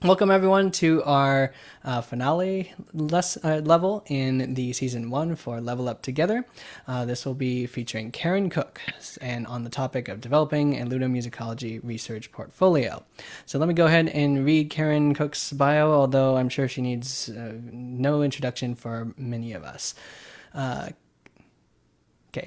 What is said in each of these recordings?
Welcome everyone to our finale level in the season 1 for Level Up Together. This will be featuring Karen Cook and on the topic of developing a Ludomusicology research portfolio. So let me go ahead and read Karen Cook's bio, although I'm sure she needs no introduction for many of us.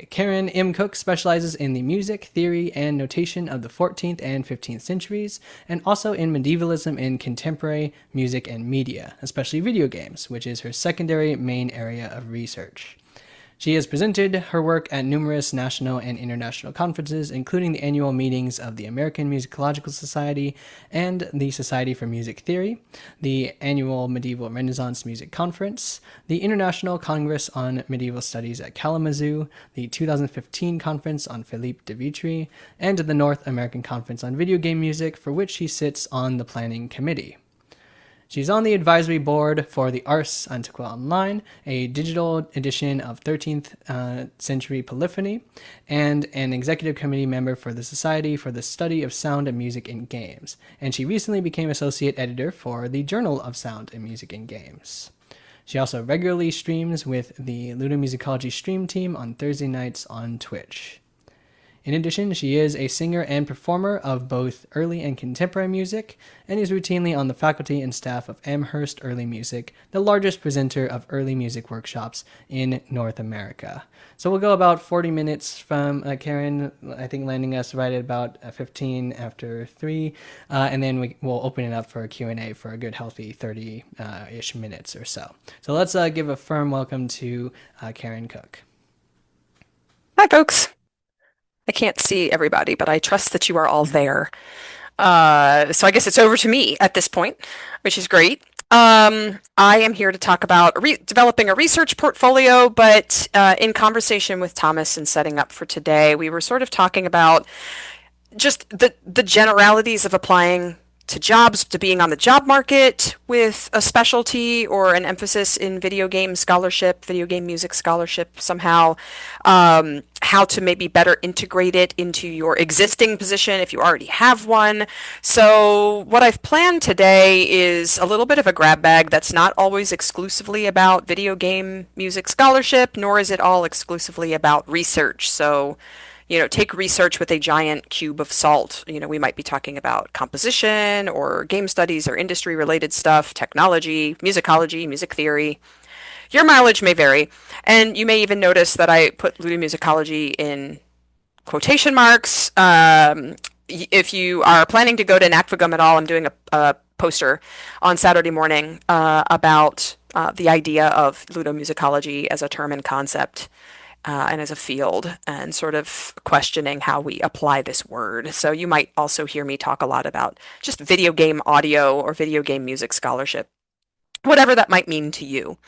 Karen M. Cook specializes in the music, theory, and notation of the 14th and 15th centuries, and also in medievalism in contemporary music and media, especially video games, which is her secondary main area of research. She has presented her work at numerous national and international conferences, including the annual meetings of the American Musicological Society and the Society for Music Theory, the annual Medieval Renaissance Music Conference, the International Congress on Medieval Studies at Kalamazoo, the 2015 Conference on Philippe de Vitry, and the North American Conference on Video Game Music, for which she sits on the planning committee. She's on the advisory board for the Ars Antiqua Online, a digital edition of 13th century polyphony, and an executive committee member for the Society for the Study of Sound and Music in Games. And she recently became associate editor for the Journal of Sound and Music in Games. She also regularly streams with the Ludomusicology stream team on Thursday nights on Twitch. In addition, she is a singer and performer of both early and contemporary music, and is routinely on the faculty and staff of Amherst Early Music, the largest presenter of early music workshops in North America. So we'll go about 40 minutes from Karen, I think landing us right at about 15 after 3, and then we'll open it up for a Q&A for a good healthy 30-ish minutes or so. So let's give a firm welcome to Karen Cook. Hi, folks. I can't see everybody, but I trust that you are all there. So I guess it's over to me at this point, which is great. I am here to talk about developing a research portfolio, but in conversation with Thomas and setting up for today, we were sort of talking about just the generalities of applying to jobs, to being on the job market with a specialty or an emphasis in video game scholarship, video game music scholarship somehow, how to maybe better integrate it into your existing position if you already have one. So what I've planned today is a little bit of a grab bag that's not always exclusively about video game music scholarship, nor is it all exclusively about research. So take research with a giant cube of salt. We might be talking about composition or game studies or industry related stuff, technology, musicology, music theory. Your mileage may vary, and you may even notice that I put Ludomusicology in quotation marks. If you are planning to go to NACFAGUM at all, I'm doing a poster on Saturday morning about the idea of ludomusicology as a term and concept. And as a field, and sort of questioning how we apply this word. So you might also hear me talk a lot about just video game audio or video game music scholarship, whatever that might mean to you.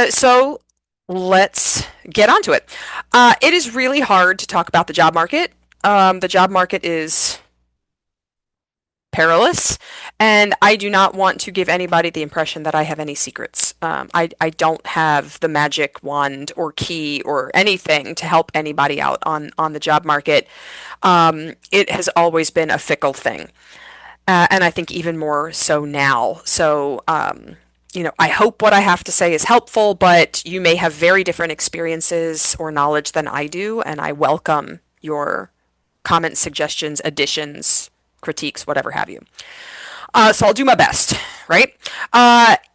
So let's get onto it. It is really hard to talk about the job market. The job market is perilous, and I do not want to give anybody the impression that I have any secrets. I don't have the magic wand or key or anything to help anybody out on the job market. It has always been a fickle thing, and I think even more so now. So I hope what I have to say is helpful, but you may have very different experiences or knowledge than I do, and I welcome your comments, suggestions, additions, critiques, whatever have you. So I'll do my best, right?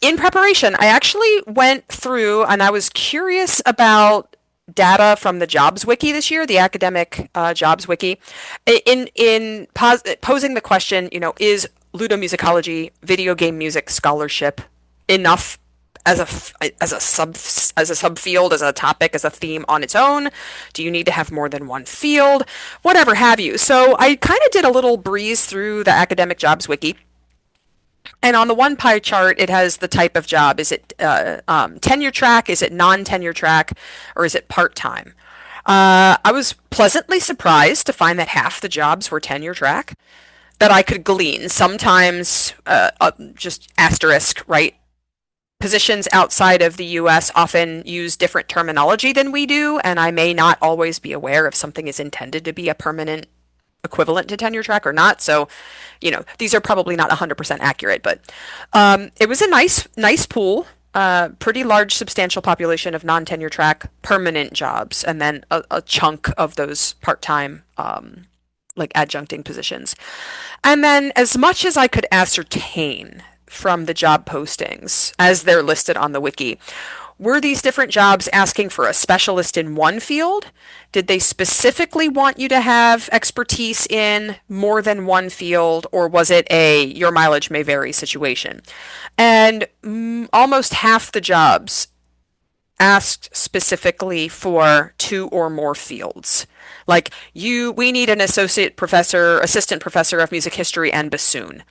In preparation, I actually went through and I was curious about data from the Jobs Wiki this year, the academic Jobs Wiki, in posing the question, is ludomusicology, video game music scholarship, enough as a subfield, as a topic, as a theme on its own? Do you need to have more than one field? Whatever have you. So I kind of did a little breeze through the academic Jobs Wiki. And on the one pie chart, it has the type of job. Is it tenure track? Is it non-tenure track? Or is it part-time? I was pleasantly surprised to find that half the jobs were tenure track that I could glean. Sometimes just asterisk, right? Positions outside of the US often use different terminology than we do, and I may not always be aware if something is intended to be a permanent equivalent to tenure track or not. So, these are probably not 100% accurate, but it was a nice pool. Pretty large, substantial population of non-tenure track permanent jobs, and then a chunk of those part-time, like adjuncting positions. And then, as much as I could ascertain from the job postings as they're listed on the wiki, were these different jobs asking for a specialist in one field? Did they specifically want you to have expertise in more than one field, or was it a your mileage may vary situation? And almost half the jobs asked specifically for two or more fields. Like we need an assistant professor of music history and bassoon.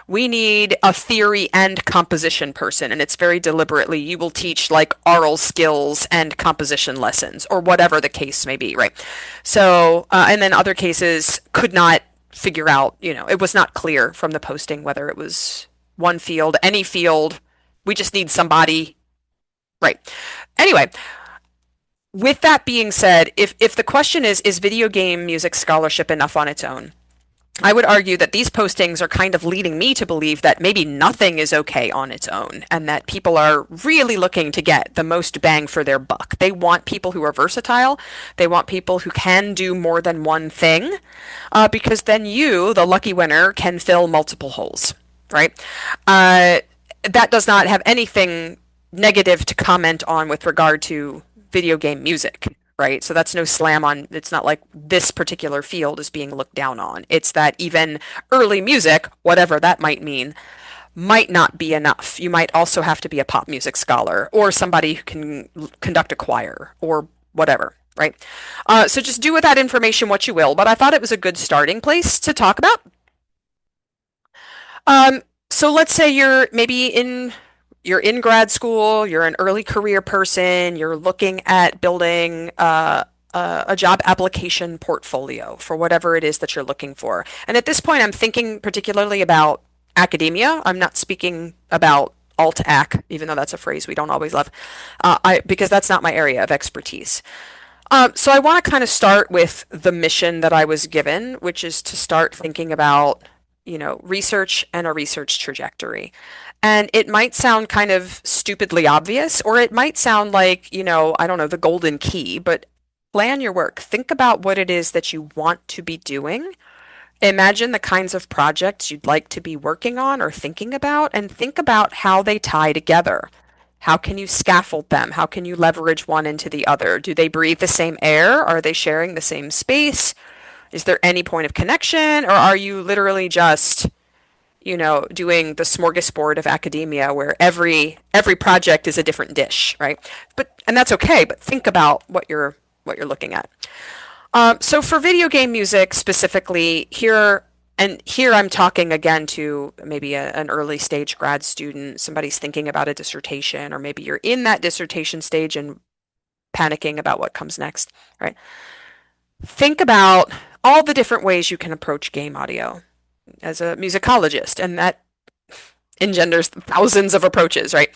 We need a theory and composition person, and it's very deliberately you will teach like aural skills and composition lessons, or whatever the case may be, right? So, and then other cases could not figure out, it was not clear from the posting whether it was one field, any field. We just need somebody, right? Anyway, with that being said, if the question is video game music scholarship enough on its own? I would argue that these postings are kind of leading me to believe that maybe nothing is okay on its own, and that people are really looking to get the most bang for their buck. They want people who are versatile. They want people who can do more than one thing, because then you, the lucky winner, can fill multiple holes, right? That does not have anything negative to comment on with regard to video game music, right? So that's no slam on, it's not like this particular field is being looked down on. It's that even early music, whatever that might mean, might not be enough. You might also have to be a pop music scholar or somebody who can conduct a choir or whatever, right? So just do with that information what you will, but I thought it was a good starting place to talk about. So let's say you're in grad school, you're an early career person, you're looking at building a job application portfolio for whatever it is that you're looking for. And at this point, I'm thinking particularly about academia. I'm not speaking about alt-ac, even though that's a phrase we don't always love, because that's not my area of expertise. So I want to kind of start with the mission that I was given, which is to start thinking about, research and a research trajectory. And it might sound kind of stupidly obvious, or it might sound like, I don't know, the golden key, but plan your work. Think about what it is that you want to be doing. Imagine the kinds of projects you'd like to be working on or thinking about, and think about how they tie together. How can you scaffold them? How can you leverage one into the other? Do they breathe the same air? Are they sharing the same space? Is there any point of connection, or are you literally just, doing the smorgasbord of academia where every project is a different dish, right? And that's okay, but think about what you're looking at. So for video game music specifically, here I'm talking again to maybe an early stage grad student, somebody's thinking about a dissertation, or maybe you're in that dissertation stage and panicking about what comes next, right? Think about all the different ways you can approach game audio as a musicologist, and that engenders thousands of approaches, right?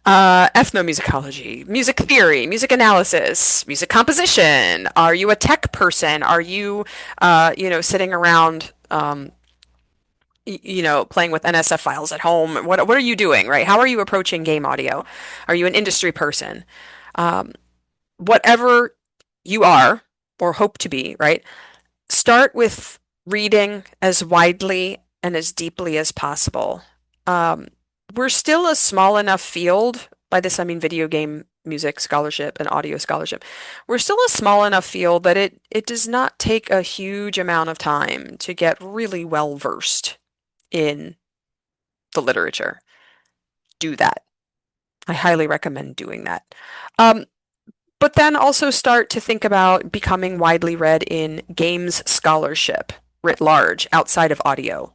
Ethnomusicology, music theory, music analysis, music composition. Are you a tech person? Are you, sitting around, playing with NSF files at home? What are you doing, right? How are you approaching game audio? Are you an industry person? Whatever you are or hope to be, right? Start with reading as widely and as deeply as possible. We're still a small enough field. By this, I mean video game music scholarship and audio scholarship. We're still a small enough field that it does not take a huge amount of time to get really well versed in the literature. Do that. I highly recommend doing that. But then also start to think about becoming widely read in games scholarship writ large outside of audio.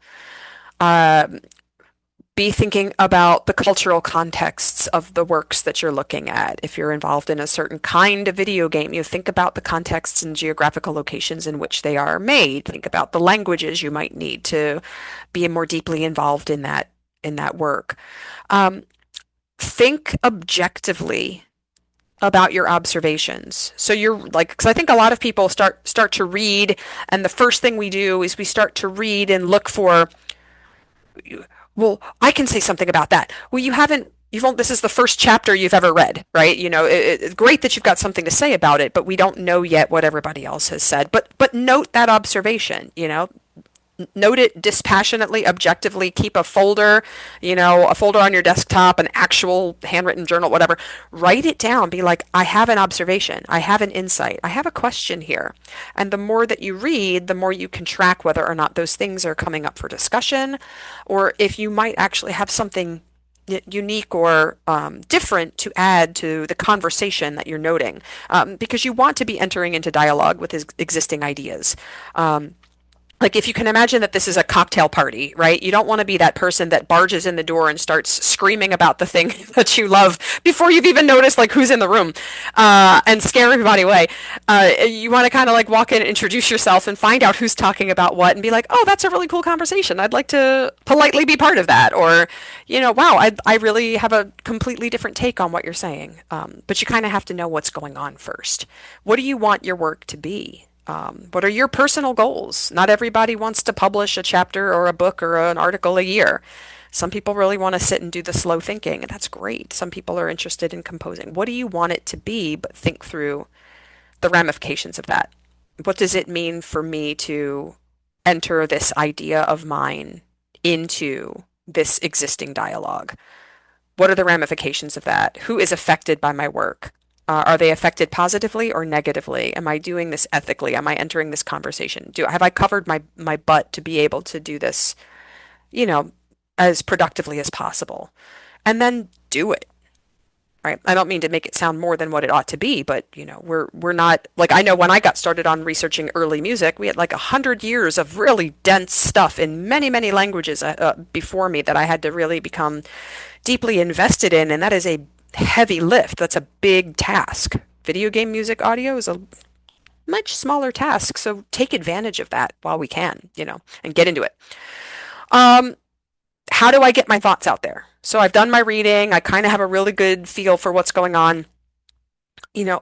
Be thinking about the cultural contexts of the works that you're looking at. If you're involved in a certain kind of video game, you think about the contexts and geographical locations in which they are made. Think about the languages you might need to be more deeply involved in that work. Think objectively about your observations. So you're like, because I think a lot of people start to read, and the first thing we do is we start to read and look for, well, I can say something about that. Well, you haven't. You've only, this is the first chapter you've ever read, right? It's great that you've got something to say about it, but we don't know yet what everybody else has said. But note that observation. Note it dispassionately, objectively. Keep a folder on your desktop, an actual handwritten journal, whatever. Write it down. Be like, I have an observation. I have an insight. I have a question here. And the more that you read, the more you can track whether or not those things are coming up for discussion, or if you might actually have something unique or different to add to the conversation that you're noting, because you want to be entering into dialogue with existing ideas. Like if you can imagine that this is a cocktail party, right? You don't want to be that person that barges in the door and starts screaming about the thing that you love before you've even noticed like who's in the room, and scare everybody away. You want to kind of like walk in, introduce yourself, and find out who's talking about what, and be like, "Oh, that's a really cool conversation. I'd like to politely be part of that." Or, "Wow, I really have a completely different take on what you're saying." But you kind of have to know what's going on first. What do you want your work to be? What are your personal goals? Not everybody wants to publish a chapter or a book or an article a year. Some people really want to sit and do the slow thinking, and that's great. Some people are interested in composing. What do you want it to be? But think through the ramifications of that. What does it mean for me to enter this idea of mine into this existing dialogue? What are the ramifications of that? Who is affected by my work? Are they affected positively or negatively? Am I doing this ethically? Am I entering this conversation? Have I covered my butt to be able to do this, you know, as productively as possible? And then do it. Right. I don't mean to make it sound more than what it ought to be, but we're not like, I know when I got started on researching early music, we had like 100 years of really dense stuff in many, many languages before me that I had to really become deeply invested in, and that is a heavy lift. That's a big task. Video game music audio is a much smaller task, so take advantage of that while we can, and get into it. Um, how do I get my thoughts out there? So I've done my reading. I kind of have a really good feel for what's going on.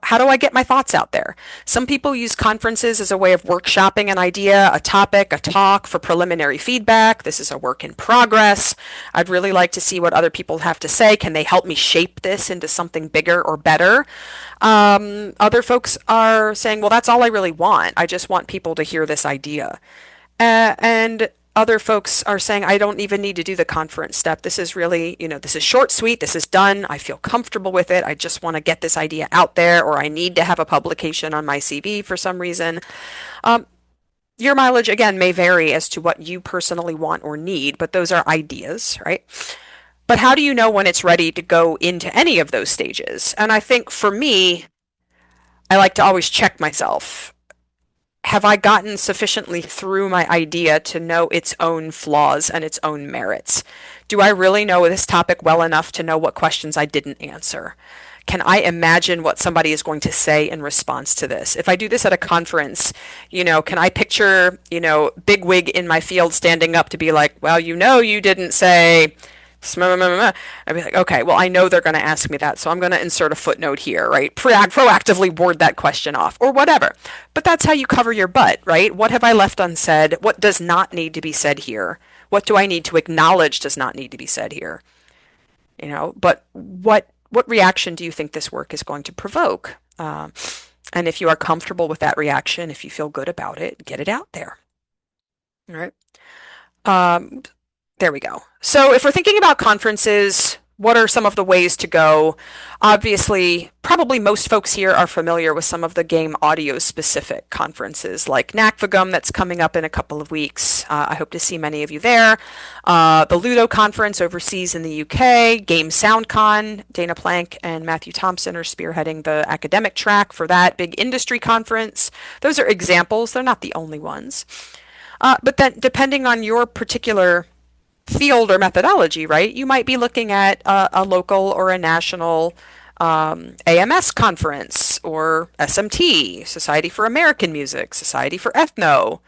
How do I get my thoughts out there? Some people use conferences as a way of workshopping an idea, a topic, a talk for preliminary feedback. This is a work in progress. I'd really like to see what other people have to say. Can they help me shape this into something bigger or better? Other folks are saying, well, that's all I really want. I just want people to hear this idea. And other folks are saying, I don't even need to do the conference step. This is really, this is short, sweet. This is done. I feel comfortable with it. I just want to get this idea out there, or I need to have a publication on my CV for some reason. Your mileage, again, may vary as to what you personally want or need, but those are ideas, right? But how do you know when it's ready to go into any of those stages? And I think for me, I like to always check myself. Have I gotten sufficiently through my idea to know its own flaws and its own merits? Do I really know this topic well enough to know what questions I didn't answer? Can I imagine what somebody is going to say in response to this? If I do this at a conference, can I picture, bigwig in my field standing up to be like, well, you didn't say, I'd be like, okay, well, I know they're going to ask me that, so I'm going to insert a footnote here, right? Proactively ward that question off, or whatever. But that's how you cover your butt, right? What have I left unsaid? What does not need to be said here? What do I need to acknowledge does not need to be said here? But what reaction do you think this work is going to provoke? And if you are comfortable with that reaction, if you feel good about it, get it out there. All right. There we go. So if we're thinking about conferences, what are some of the ways to go? Obviously, probably most folks here are familiar with some of the game audio specific conferences like NACFAGM that's coming up in a couple of weeks. I hope to see many of you there. The Ludo conference overseas in the UK, Game SoundCon, Dana Plank and Matthew Thompson are spearheading the academic track for that big industry conference. Those are examples. They're not the only ones. But then depending on your particular field or methodology, right? You might be looking at a local or a national AMS conference or SMT, Society for American Music, Society for Ethno,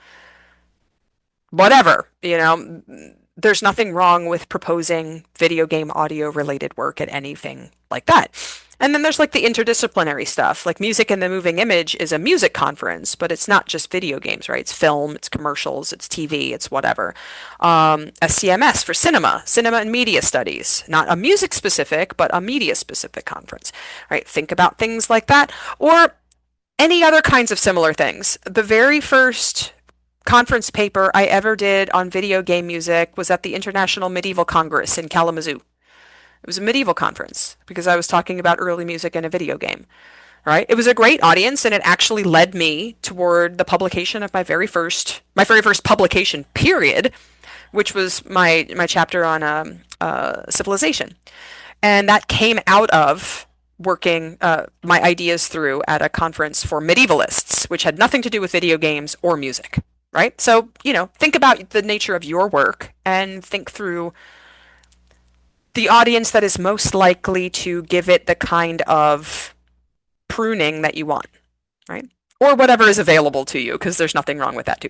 whatever. There's nothing wrong with proposing video game audio related work at anything like that. And then there's like the interdisciplinary stuff, like Music and the Moving Image is a music conference, but it's not just video games, right? It's film, it's commercials, it's TV, it's whatever. SCMS for cinema, cinema and media studies, not a music specific, but a media specific conference, right? Think about things like that, or any other kinds of similar things. The very first conference paper I ever did on video game music was at the International Medieval Congress in Kalamazoo. It was a medieval conference because I was talking about early music in a video game, right? It was a great audience and it actually led me toward the publication of my very first publication period, which was my chapter on civilization. And that came out of working my ideas through at a conference for medievalists, which had nothing to do with video games or music, right? So, think about the nature of your work and think through the audience that is most likely to give it the kind of pruning that you want, right? Or whatever is available to you, because there's nothing wrong with that too.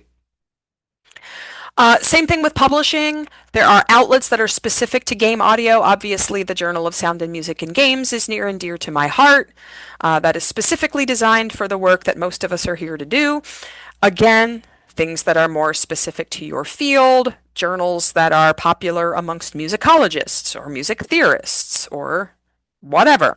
Same thing with publishing. There are outlets that are specific to game audio. Obviously, the Journal of Sound and Music in Games is near and dear to my heart. That is specifically designed for the work that most of us are here to do. Again, things that are more specific to your field, journals that are popular amongst musicologists or music theorists or whatever.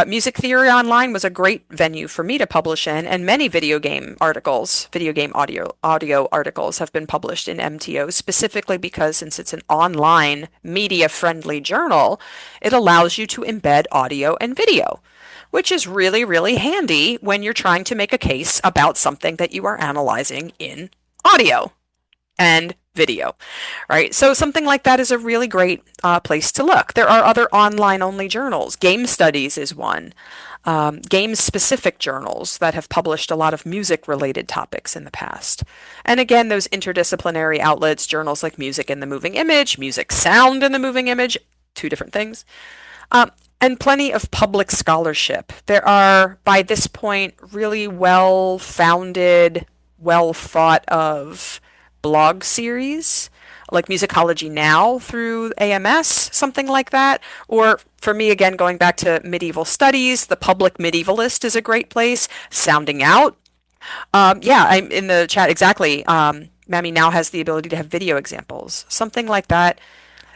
Music Theory Online was a great venue for me to publish in, and many video game audio articles have been published in MTO specifically because since it's an online media-friendly journal, it allows you to embed audio and video, which is really, really handy when you're trying to make a case about something that you are analyzing in audio and video, right? So something like that is a really great place to look. There are other online-only journals. Game Studies is one. Game-specific journals that have published a lot of music-related topics in the past. And again, those interdisciplinary outlets, journals like Music and the Moving Image, Music, Sound and the Moving Image, two different things. And plenty of public scholarship. There are, by this point, really well-founded, well-thought-of blog series, like Musicology Now through AMS, something like that. Or for me, again, going back to medieval studies, the Public Medievalist is a great place. Sounding Out. Yeah, I'm in the chat, exactly. Mammy now has the ability to have video examples, something like that.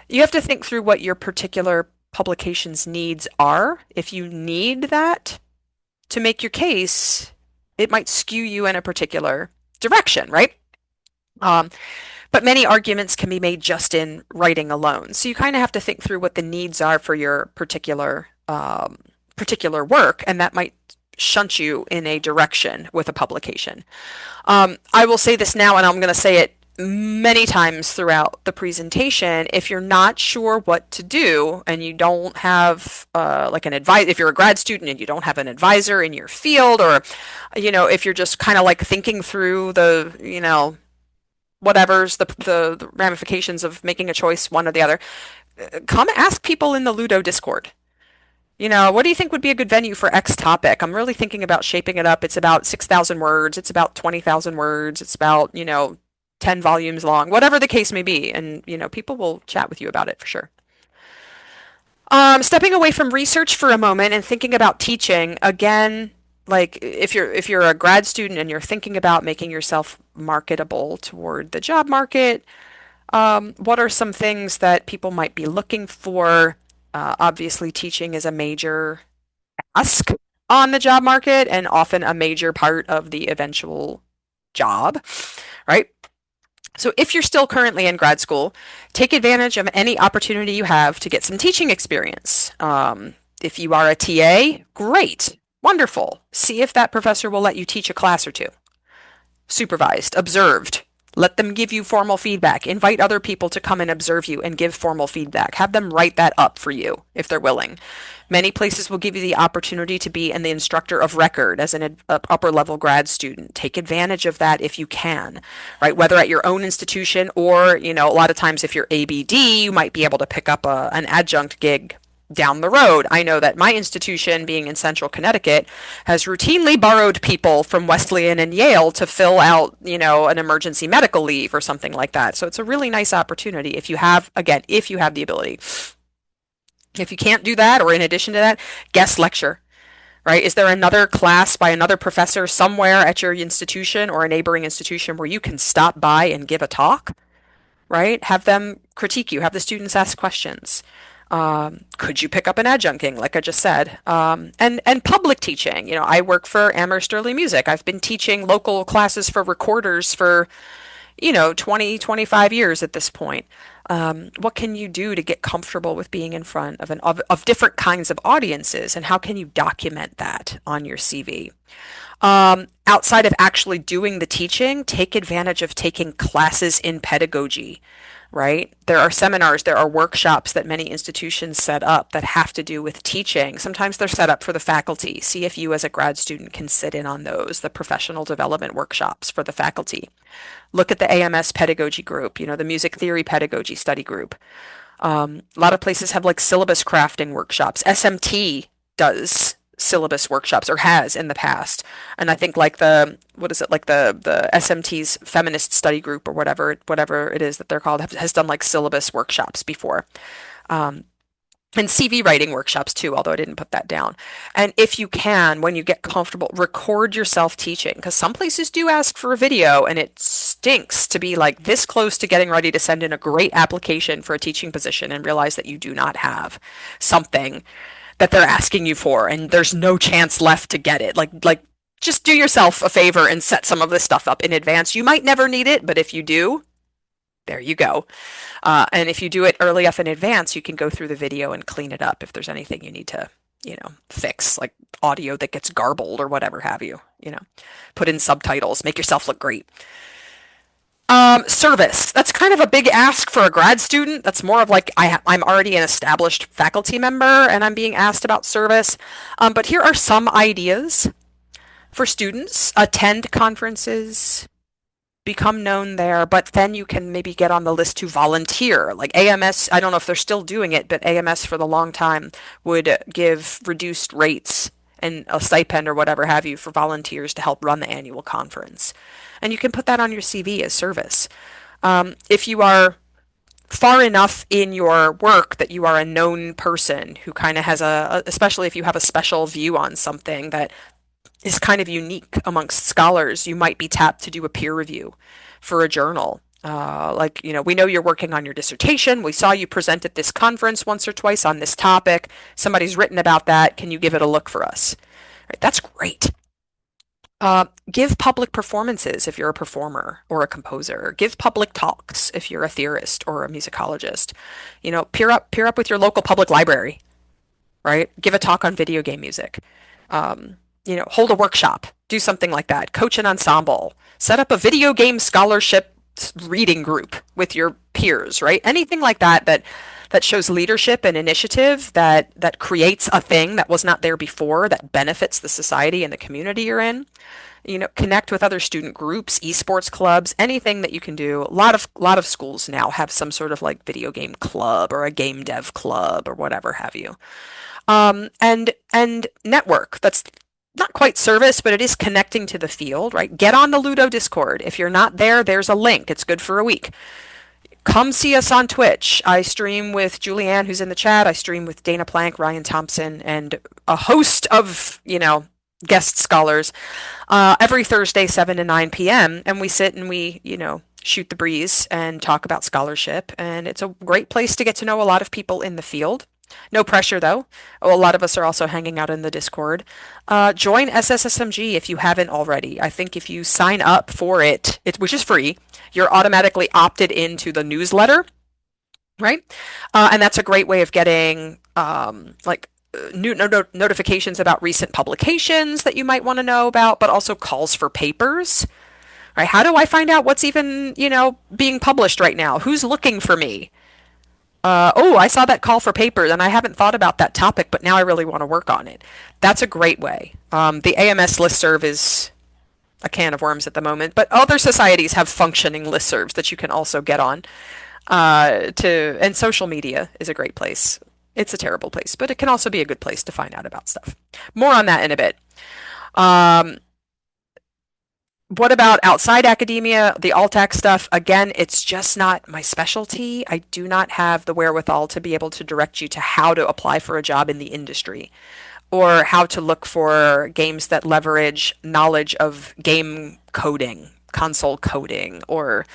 You have to think through what your particular publication's needs are. If you need that to make your case, it might skew you in a particular direction, right? But many arguments can be made just in writing alone. So you kind of have to think through what the needs are for your particular work, and that might shunt you in a direction with a publication. I will say this now, and I'm going to say it many times throughout the presentation. If you're not sure what to do and you don't have like an advisor, if you're a grad student and you don't have an advisor in your field, or if you're just kind of like thinking through the whatever's the ramifications of making a choice, one or the other, come ask people in the Ludo Discord. What do you think would be a good venue for X topic? I'm really thinking about shaping it up. It's about 6,000 words. It's about 20,000 words. It's about, 10 volumes long, whatever the case may be. And, people will chat with you about it for sure. Stepping away from research for a moment and thinking about teaching, again, like if you're a grad student and you're thinking about making yourself marketable toward the job market, what are some things that people might be looking for? Obviously, teaching is a major ask on the job market and often a major part of the eventual job, right? So if you're still currently in grad school, take advantage of any opportunity you have to get some teaching experience. If you are a TA, great. Wonderful. See if that professor will let you teach a class or two. Supervised, observed. Let them give you formal feedback. Invite other people to come and observe you and give formal feedback. Have them write that up for you if they're willing. Many places will give you the opportunity to be the instructor of record as an upper level grad student. Take advantage of that if you can, right? Whether at your own institution or, a lot of times if you're ABD, you might be able to pick up an adjunct gig down the road. I know that my institution, being in central Connecticut, has routinely borrowed people from Wesleyan and Yale to fill out, an emergency medical leave or something like that. So it's a really nice opportunity if you have the ability. If you can't do that, or in addition to that, guest lecture, right? Is there another class by another professor somewhere at your institution or a neighboring institution where you can stop by and give a talk, right? Have them critique you, have the students ask questions. Could you pick up an adjuncting, like I just said? And public teaching. I work for Amherst Early Music. I've been teaching local classes for recorders for 20, 25 years at this point. What can you do to get comfortable with being in front of different kinds of audiences, and how can you document that on your CV? Outside of actually doing the teaching, take advantage of taking classes in pedagogy, right? There are seminars, there are workshops that many institutions set up that have to do with teaching. Sometimes they're set up for the faculty. See if you as a grad student can sit in on those, the professional development workshops for the faculty. Look at the AMS pedagogy group, the music theory pedagogy study group. A lot of places have like syllabus crafting workshops. SMT does syllabus workshops, or has in the past. And I think like the SMT's feminist study group, or whatever it is that they're called, has done like syllabus workshops before. Um, and CV writing workshops too, although I didn't put that down. And if you can, when you get comfortable, record yourself teaching, because some places do ask for a video, and it stinks to be like this close to getting ready to send in a great application for a teaching position and realize that you do not have something that they're asking you for, and there's no chance left to get it. Like just do yourself a favor and set some of this stuff up in advance. You might never need it, but if you do, there you go. And if you do it early enough in advance, you can go through the video and clean it up if there's anything you need to, fix, like audio that gets garbled or whatever have you. Put in subtitles, make yourself look great. Service. That's kind of a big ask for a grad student. That's more of like I'm already an established faculty member and I'm being asked about service. But here are some ideas for students. Attend conferences, become known there, but then you can maybe get on the list to volunteer. Like AMS, I don't know if they're still doing it, but AMS for the long time would give reduced rates and a stipend or whatever have you for volunteers to help run the annual conference. And you can put that on your CV as service. If you are far enough in your work that you are a known person who kind of has especially if you have a special view on something that is kind of unique amongst scholars, you might be tapped to do a peer review for a journal. We know you're working on your dissertation. We saw you present at this conference once or twice on this topic. Somebody's written about that. Can you give it a look for us? Right, that's great. Give public performances if you're a performer or a composer. Give public talks if you're a theorist or a musicologist. Peer up with your local public library, right? Give a talk on video game music. Hold a workshop. Do something like that. Coach an ensemble. Set up a video game scholarship reading group with your peers, right? Anything like that shows leadership and initiative, that creates a thing that was not there before, that benefits the society and the community you're in. Connect with other student groups, esports clubs, anything that you can do. A lot of schools now have some sort of like video game club or a game dev club or whatever have you. And network. That's not quite service, but it is connecting to the field, right? Get on the Ludo Discord. If you're not there, there's a link. It's good for a week. Come see us on Twitch. I stream with Julianne, who's in the chat. I stream with Dana Plank, Ryan Thompson, and a host of, guest scholars every Thursday, 7 to 9 p.m. And we sit and we, shoot the breeze and talk about scholarship. And it's a great place to get to know a lot of people in the field. No pressure, though. A lot of us are also hanging out in the Discord. Join SSSMG if you haven't already. I think if you sign up for it, which is free, you're automatically opted into the newsletter, right? And that's a great way of getting notifications about recent publications that you might want to know about, but also calls for papers. Right? How do I find out what's even, being published right now? Who's looking for me? I saw that call for papers and I haven't thought about that topic, but now I really want to work on it. That's a great way. The AMS listserv is a can of worms at the moment, but other societies have functioning listservs that you can also get on. And social media is a great place. It's a terrible place, but it can also be a good place to find out about stuff. More on that in a bit. What about outside academia, the alt-ac stuff? Again, it's just not my specialty. I do not have the wherewithal to be able to direct you to how to apply for a job in the industry or how to look for games that leverage knowledge of game coding, console coding, or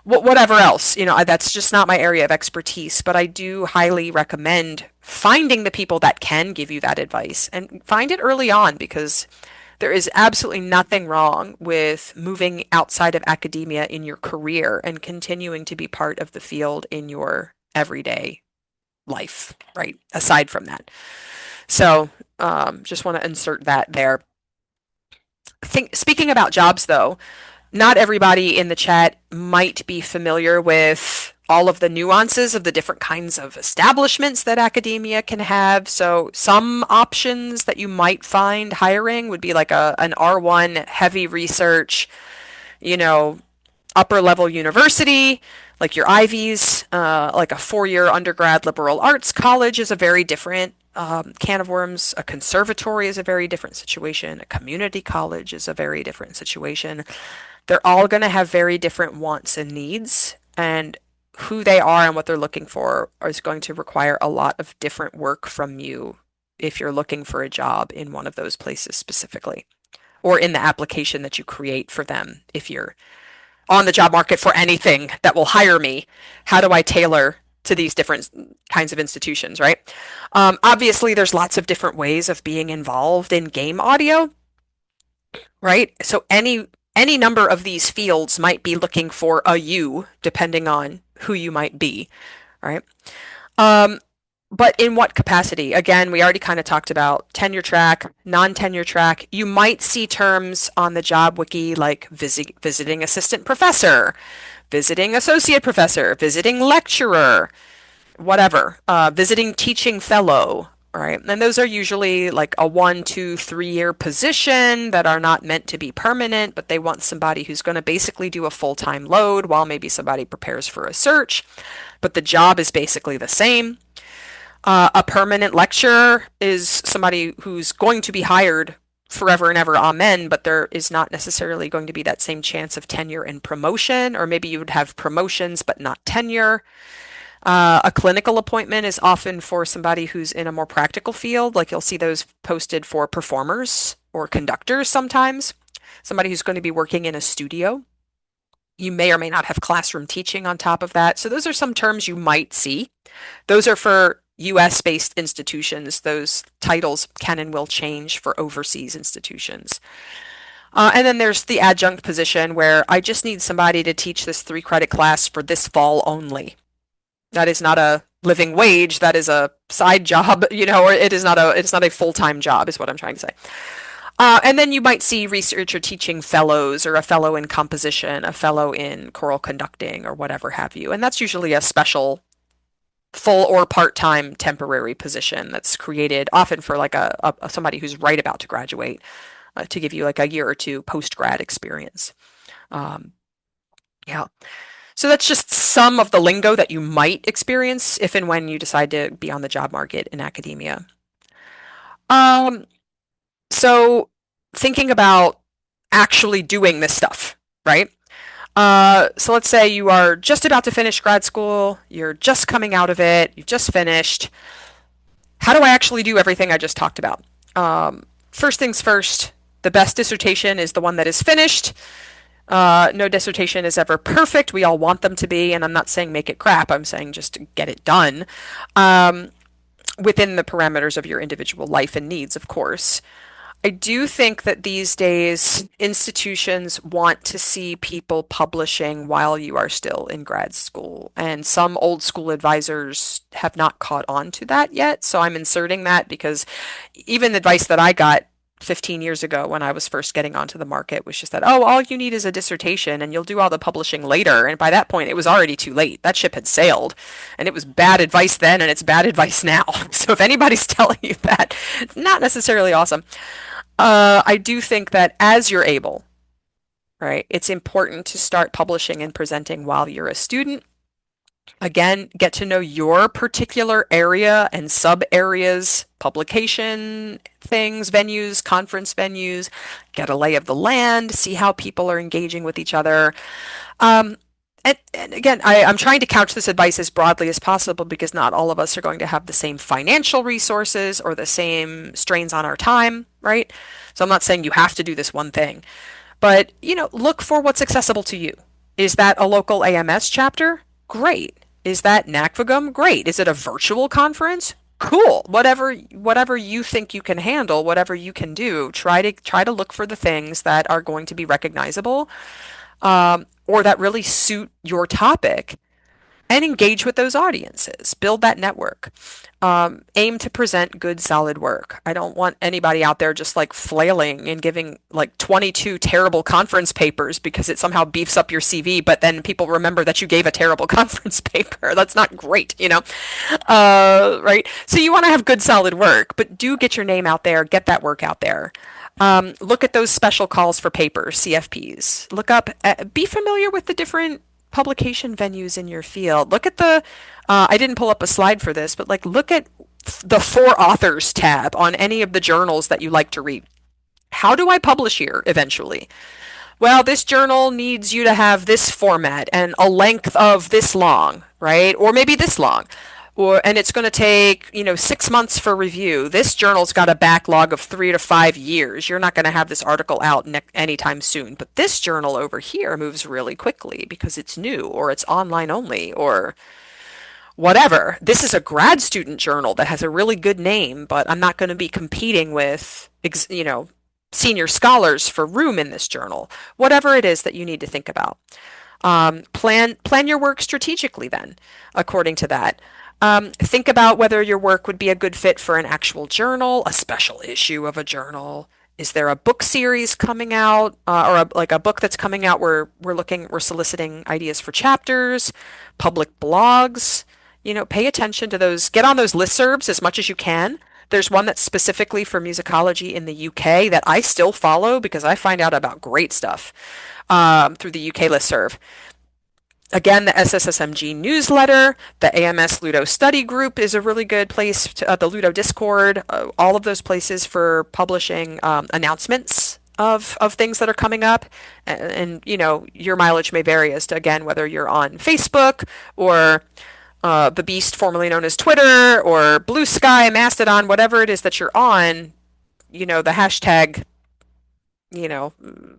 whatever else. That's just not my area of expertise, but I do highly recommend finding the people that can give you that advice and find it early on because there is absolutely nothing wrong with moving outside of academia in your career and continuing to be part of the field in your everyday life, right? Aside from that. So, just want to insert that there. Speaking about jobs, though, not everybody in the chat might be familiar with all of the nuances of the different kinds of establishments that academia can have. So some options that you might find hiring would be like an R1 heavy research, you know, upper level university, like your Ivies, like a 4-year undergrad liberal arts college is a very different can of worms. A conservatory is a very different situation. A community college is a very different situation. They're all going to have very different wants and needs, and who they are and what they're looking for is going to require a lot of different work from you if you're looking for a job in one of those places specifically, or in the application that you create for them. If you're on the job market for anything that will hire me, how do I tailor to these different kinds of institutions, right? Obviously, there's lots of different ways of being involved in game audio, right? So any number of these fields might be looking for a you, depending on who you might be, right? Um, but in what capacity? Again, we already kind of talked about tenure track, non-tenure track. You might see terms on the job wiki like visiting assistant professor, visiting associate professor, visiting lecturer, whatever, visiting teaching fellow, right? And those are usually like a 1, 2, 3 year position that are not meant to be permanent, but they want somebody who's going to basically do a full-time load while maybe somebody prepares for a search, but the job is basically the same. A permanent lecturer is somebody who's going to be hired forever and ever, amen, but there is not necessarily going to be that same chance of tenure and promotion, or maybe you would have promotions but not tenure. A clinical appointment is often for somebody who's in a more practical field, like you'll see those posted for performers or conductors sometimes. Somebody who's going to be working in a studio. You may or may not have classroom teaching on top of that. So those are some terms you might see. Those are for US-based institutions. Those titles can and will change for overseas institutions. And then there's the adjunct position where I just need somebody to teach this 3 credit class for this fall only. That is not a living wage. That is a side job, or it's not a full-time job is what I'm trying to say. And then you might see research or teaching fellows or a fellow in composition, a fellow in choral conducting or whatever have you. And that's usually a special full or part-time temporary position that's created often for like a somebody who's right about to graduate to give you like a year or two post-grad experience. Yeah. So that's just some of the lingo that you might experience if and when you decide to be on the job market in academia. So thinking about actually doing this stuff, right? So let's say you are just about to finish grad school, you're just coming out of it, you've just finished. How do I actually do everything I just talked about? First things first, the best dissertation is the one that is finished. No dissertation is ever perfect. We all want them to be, and I'm not saying make it crap. I'm saying just get it done within the parameters of your individual life and needs, of course. I do think that these days institutions want to see people publishing while you are still in grad school, and some old school advisors have not caught on to that yet. So I'm inserting that because even the advice that I got 15 years ago when I was first getting onto the market was just that, oh, all you need is a dissertation and you'll do all the publishing later. And by that point, it was already too late. That ship had sailed. And it was bad advice then, and it's bad advice now. So if anybody's telling you that, it's not necessarily awesome. I do think that as you're able, right, it's important to start publishing and presenting while you're a student. Again, get to know your particular area and sub areas, publication things, venues, conference venues, get a lay of the land, see how people are engaging with each other. Um, and again, I'm trying to couch this advice as broadly as possible because not all of us are going to have the same financial resources or the same strains on our time, right? So I'm not saying you have to do this one thing, but look for what's accessible to you. Is that a local AMS chapter? Great. Is that NACVGM? Great. Is it a virtual conference? Cool. Whatever you think you can handle, whatever you can do, try to look for the things that are going to be recognizable, or that really suit your topic, and engage with those audiences. Build that network. Aim to present good, solid work. I don't want anybody out there just like flailing and giving like 22 terrible conference papers because it somehow beefs up your CV, but then people remember that you gave a terrible conference paper. That's not great. Right? So you want to have good, solid work, but do get your name out there, get that work out there. Look at those special calls for papers, CFPs. Be familiar with the different publication venues in your field. Look at I didn't pull up a slide for this, but like look at the for authors tab on any of the journals that you like to read. How do I publish here eventually? Well, this journal needs you to have this format and a length of this long, right? Or maybe this long. And it's going to take 6 months for review. This journal's got a backlog of 3 to 5 years. You're not going to have this article out anytime soon. But this journal over here moves really quickly because it's new or it's online only or whatever. This is a grad student journal that has a really good name, but I'm not going to be competing with senior scholars for room in this journal. Whatever it is that you need to think about. Plan your work strategically then, according to that. Think about whether your work would be a good fit for an actual journal, a special issue of a journal. Is there a book series coming out, or like a book that's coming out where we're soliciting ideas for chapters, public blogs? Pay attention to those. Get on those listservs as much as you can. There's one that's specifically for musicology in the UK that I still follow because I find out about great stuff through the UK listserv. Again, the SSSMG newsletter, the AMS Ludo study group is a really good place, the Ludo Discord, all of those places for publishing announcements of things that are coming up. And your mileage may vary as to, again, whether you're on Facebook or the beast formerly known as Twitter or Blue Sky, Mastodon, whatever it is that you're on, the hashtag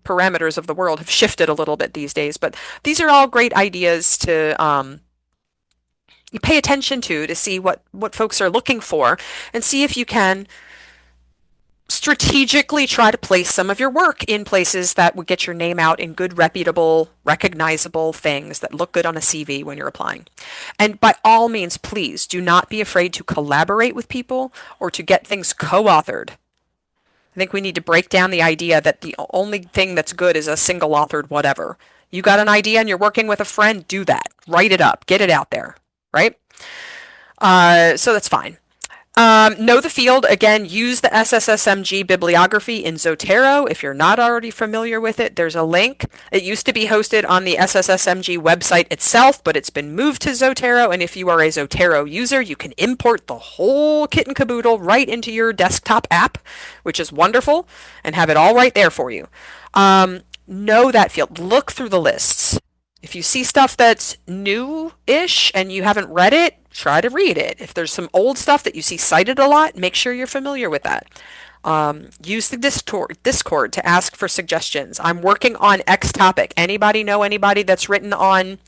parameters of the world have shifted a little bit these days, but these are all great ideas to you pay attention to see what folks are looking for and see if you can strategically try to place some of your work in places that would get your name out in good, reputable, recognizable things that look good on a CV when you're applying. And by all means, please do not be afraid to collaborate with people or to get things co-authored. I think we need to break down the idea that the only thing that's good is a single authored whatever. You got an idea and you're working with a friend, do that. Write it up. Get it out there, right? So that's fine. Know the field. Again, use the SSSMG bibliography in Zotero. If you're not already familiar with it, there's a link. It used to be hosted on the SSSMG website itself, but it's been moved to Zotero. And if you are a Zotero user, you can import the whole kit and caboodle right into your desktop app, which is wonderful, and have it all right there for you. Know that field. Look through the lists. If you see stuff that's new-ish and you haven't read it, try to read it. If there's some old stuff that you see cited a lot, make sure you're familiar with that. Use the Discord to ask for suggestions. I'm working on X topic. Anybody know anybody that's written on,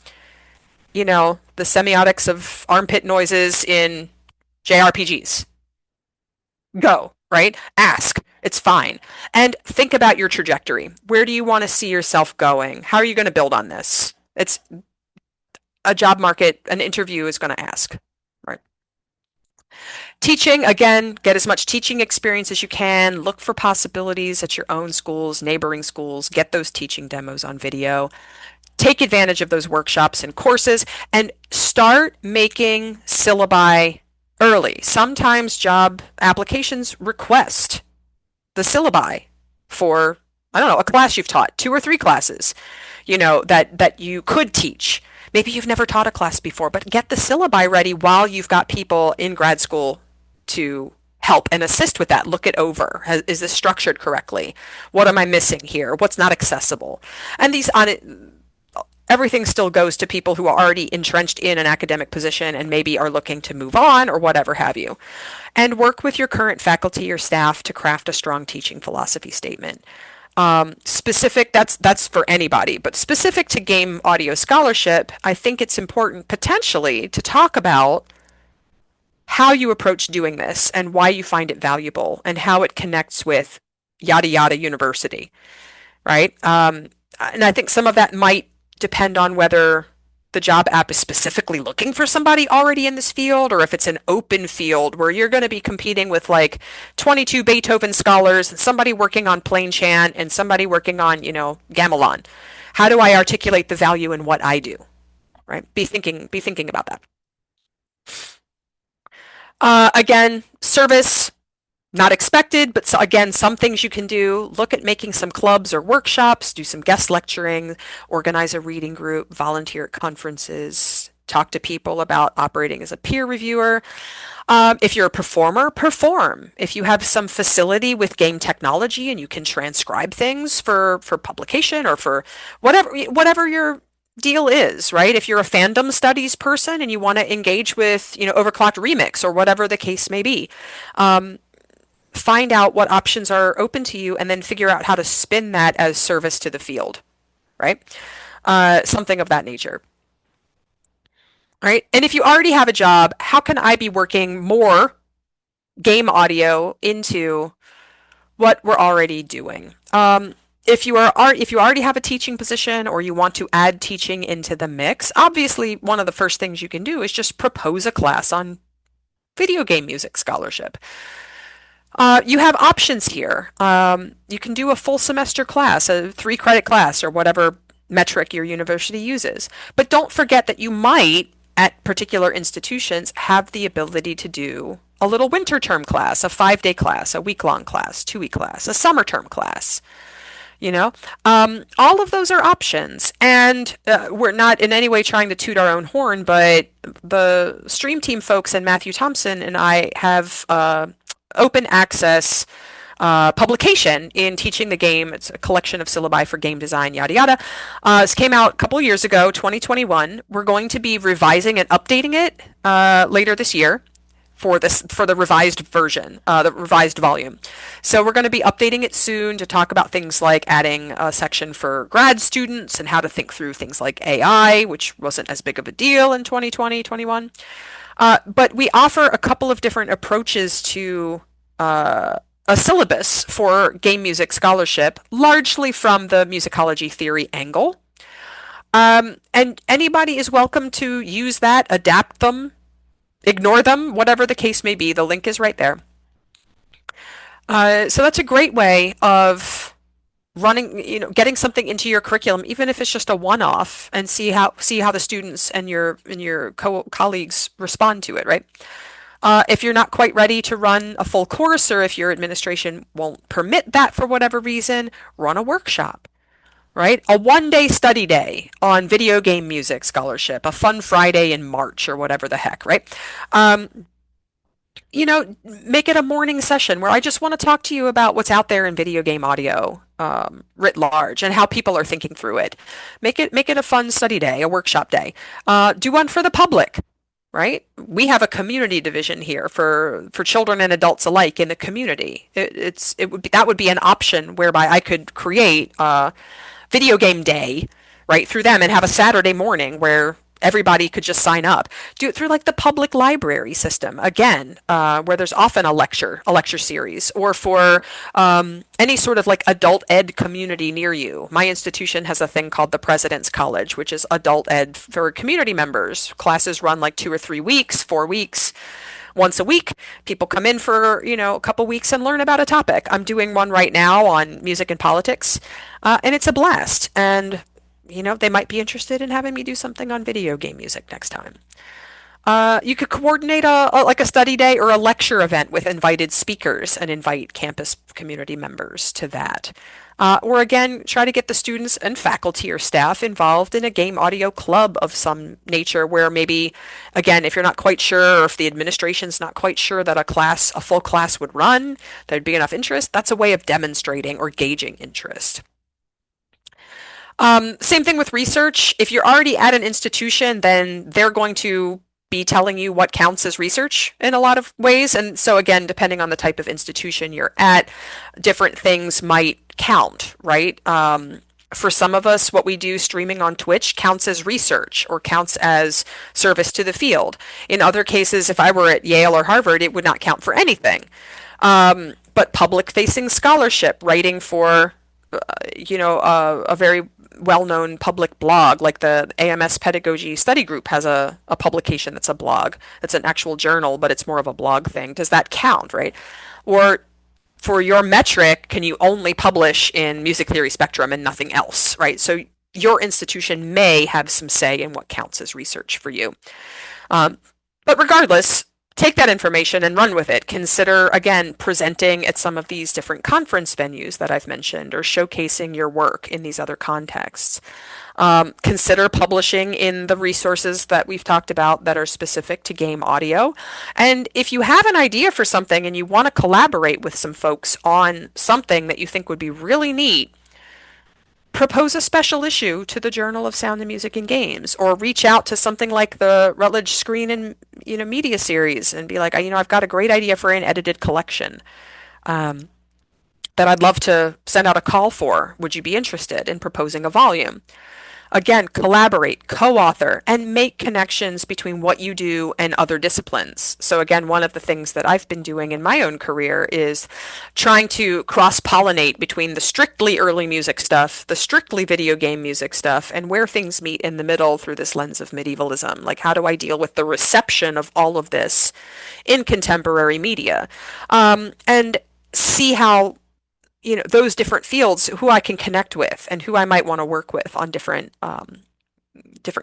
the semiotics of armpit noises in JRPGs? Go, right? Ask. It's fine. And think about your trajectory. Where do you want to see yourself going? How are you going to build on this? It's a job market, an interview is going to ask, right? Teaching, again, get as much teaching experience as you can. Look for possibilities at your own schools, neighboring schools. Get those teaching demos on video. Take advantage of those workshops and courses and start making syllabi early. Sometimes job applications request the syllabi for, I don't know, a class you've taught, 2 or 3 classes, that you could teach. Maybe you've never taught a class before, but get the syllabi ready while you've got people in grad school to help and assist with that. Look it over. Is this structured correctly? What am I missing here? What's not accessible? And these on it, everything still goes to people who are already entrenched in an academic position and maybe are looking to move on or whatever have you. And work with your current faculty or staff to craft a strong teaching philosophy statement. Specific, that's for anybody, but specific to game audio scholarship, I think it's important potentially to talk about how you approach doing this and why you find it valuable and how it connects with yada yada university, right? And I think some of that might depend on whether the job app is specifically looking for somebody already in this field or if it's an open field where you're going to be competing with like 22 Beethoven scholars and somebody working on plain chant and somebody working on, gamelan. How do I articulate the value in what I do? Right? Be thinking about that. Again, service, not expected, but again, some things you can do. Look at making some clubs or workshops, do some guest lecturing, organize a reading group, volunteer at conferences, talk to people about operating as a peer reviewer. If you're a performer, perform. If you have some facility with game technology and you can transcribe things for publication or for whatever your deal is, right? If you're a fandom studies person and you want to engage with, overclocked remix or whatever the case may be, find out what options are open to you and then figure out how to spin that as service to the field, right? Something of that nature. Right? And if you already have a job, how can I be working more game audio into what we're already doing? If you already have a teaching position or you want to add teaching into the mix, obviously one of the first things you can do is just propose a class on video game music scholarship. You have options here. You can do a full semester class, a 3-credit class, or whatever metric your university uses. But don't forget that you might, at particular institutions, have the ability to do a little winter term class, a 5-day class, a week-long class, 2-week class, a summer term class. All of those are options. And we're not in any way trying to toot our own horn, but the Stream Team folks and Matthew Thompson and I have open access publication in Teaching the Game. It's a collection of syllabi for game design, yada yada. This came out a couple years ago, 2021. We're going to be revising and updating it later this year for the revised version, the revised volume. So we're going to be updating it soon to talk about things like adding a section for grad students and how to think through things like AI, which wasn't as big of a deal in 2020, 21. But we offer a couple of different approaches to a syllabus for game music scholarship, largely from the musicology theory angle. And anybody is welcome to use that, adapt them, ignore them, whatever the case may be. The link is right there. So that's a great way of running, getting something into your curriculum, even if it's just a one-off, and see how the students and your colleagues respond to it, right? If you're not quite ready to run a full course, or if your administration won't permit that for whatever reason, run a workshop, right? A 1-day study day on video game music scholarship, a fun Friday in March or whatever the heck, right? Make it a morning session where I just want to talk to you about what's out there in video game audio writ large and how people are thinking through it. Make it a fun study day, a workshop day. Do one for the public. Right? We have a community division here for children and adults alike in the community. That would be an option whereby I could create a video game day right through them and have a Saturday morning where everybody could just sign up. Do it through like the public library system again, where there's often a lecture series, or for any sort of like adult ed community near you. My institution has a thing called the President's College, which is adult ed for community members. Classes run like 2 or 3 weeks, 4 weeks. Once a week, people come in for, a couple weeks and learn about a topic. I'm doing one right now on music and politics, and it's a blast. And they might be interested in having me do something on video game music next time. You could coordinate like a study day or a lecture event with invited speakers and invite campus community members to that. Or again, try to get the students and faculty or staff involved in a game audio club of some nature where maybe, again, if you're not quite sure or if the administration's not quite sure that a full class would run, there'd be enough interest, that's a way of demonstrating or gauging interest. Same thing with research. If you're already at an institution, then they're going to be telling you what counts as research in a lot of ways. And so, again, depending on the type of institution you're at, different things might count, right? For some of us, what we do streaming on Twitch counts as research or counts as service to the field. In other cases, if I were at Yale or Harvard, it would not count for anything. But public-facing scholarship, writing for, a very well-known public blog, like the AMS Pedagogy Study Group has a publication that's a blog. It's an actual journal, but it's more of a blog thing. Does that count, right? Or for your metric, can you only publish in music theory spectrum and nothing else, right? So your institution may have some say in what counts as research for you. But regardless, take that information and run with it. Consider, again, presenting at some of these different conference venues that I've mentioned or showcasing your work in these other contexts. Consider publishing in the resources that we've talked about that are specific to game audio. And if you have an idea for something and you want to collaborate with some folks on something that you think would be really neat, propose a special issue to the Journal of Sound and Music and Games, or reach out to something like the Rutledge Screen and Media Series and be like, I've got a great idea for an edited collection that I'd love to send out a call for. Would you be interested in proposing a volume? Again, collaborate, co-author, and make connections between what you do and other disciplines. So again, one of the things that I've been doing in my own career is trying to cross-pollinate between the strictly early music stuff, the strictly video game music stuff, and where things meet in the middle through this lens of medievalism. Like, how do I deal with the reception of all of this in contemporary media? And see how those different fields, who I can connect with and who I might want to work with on different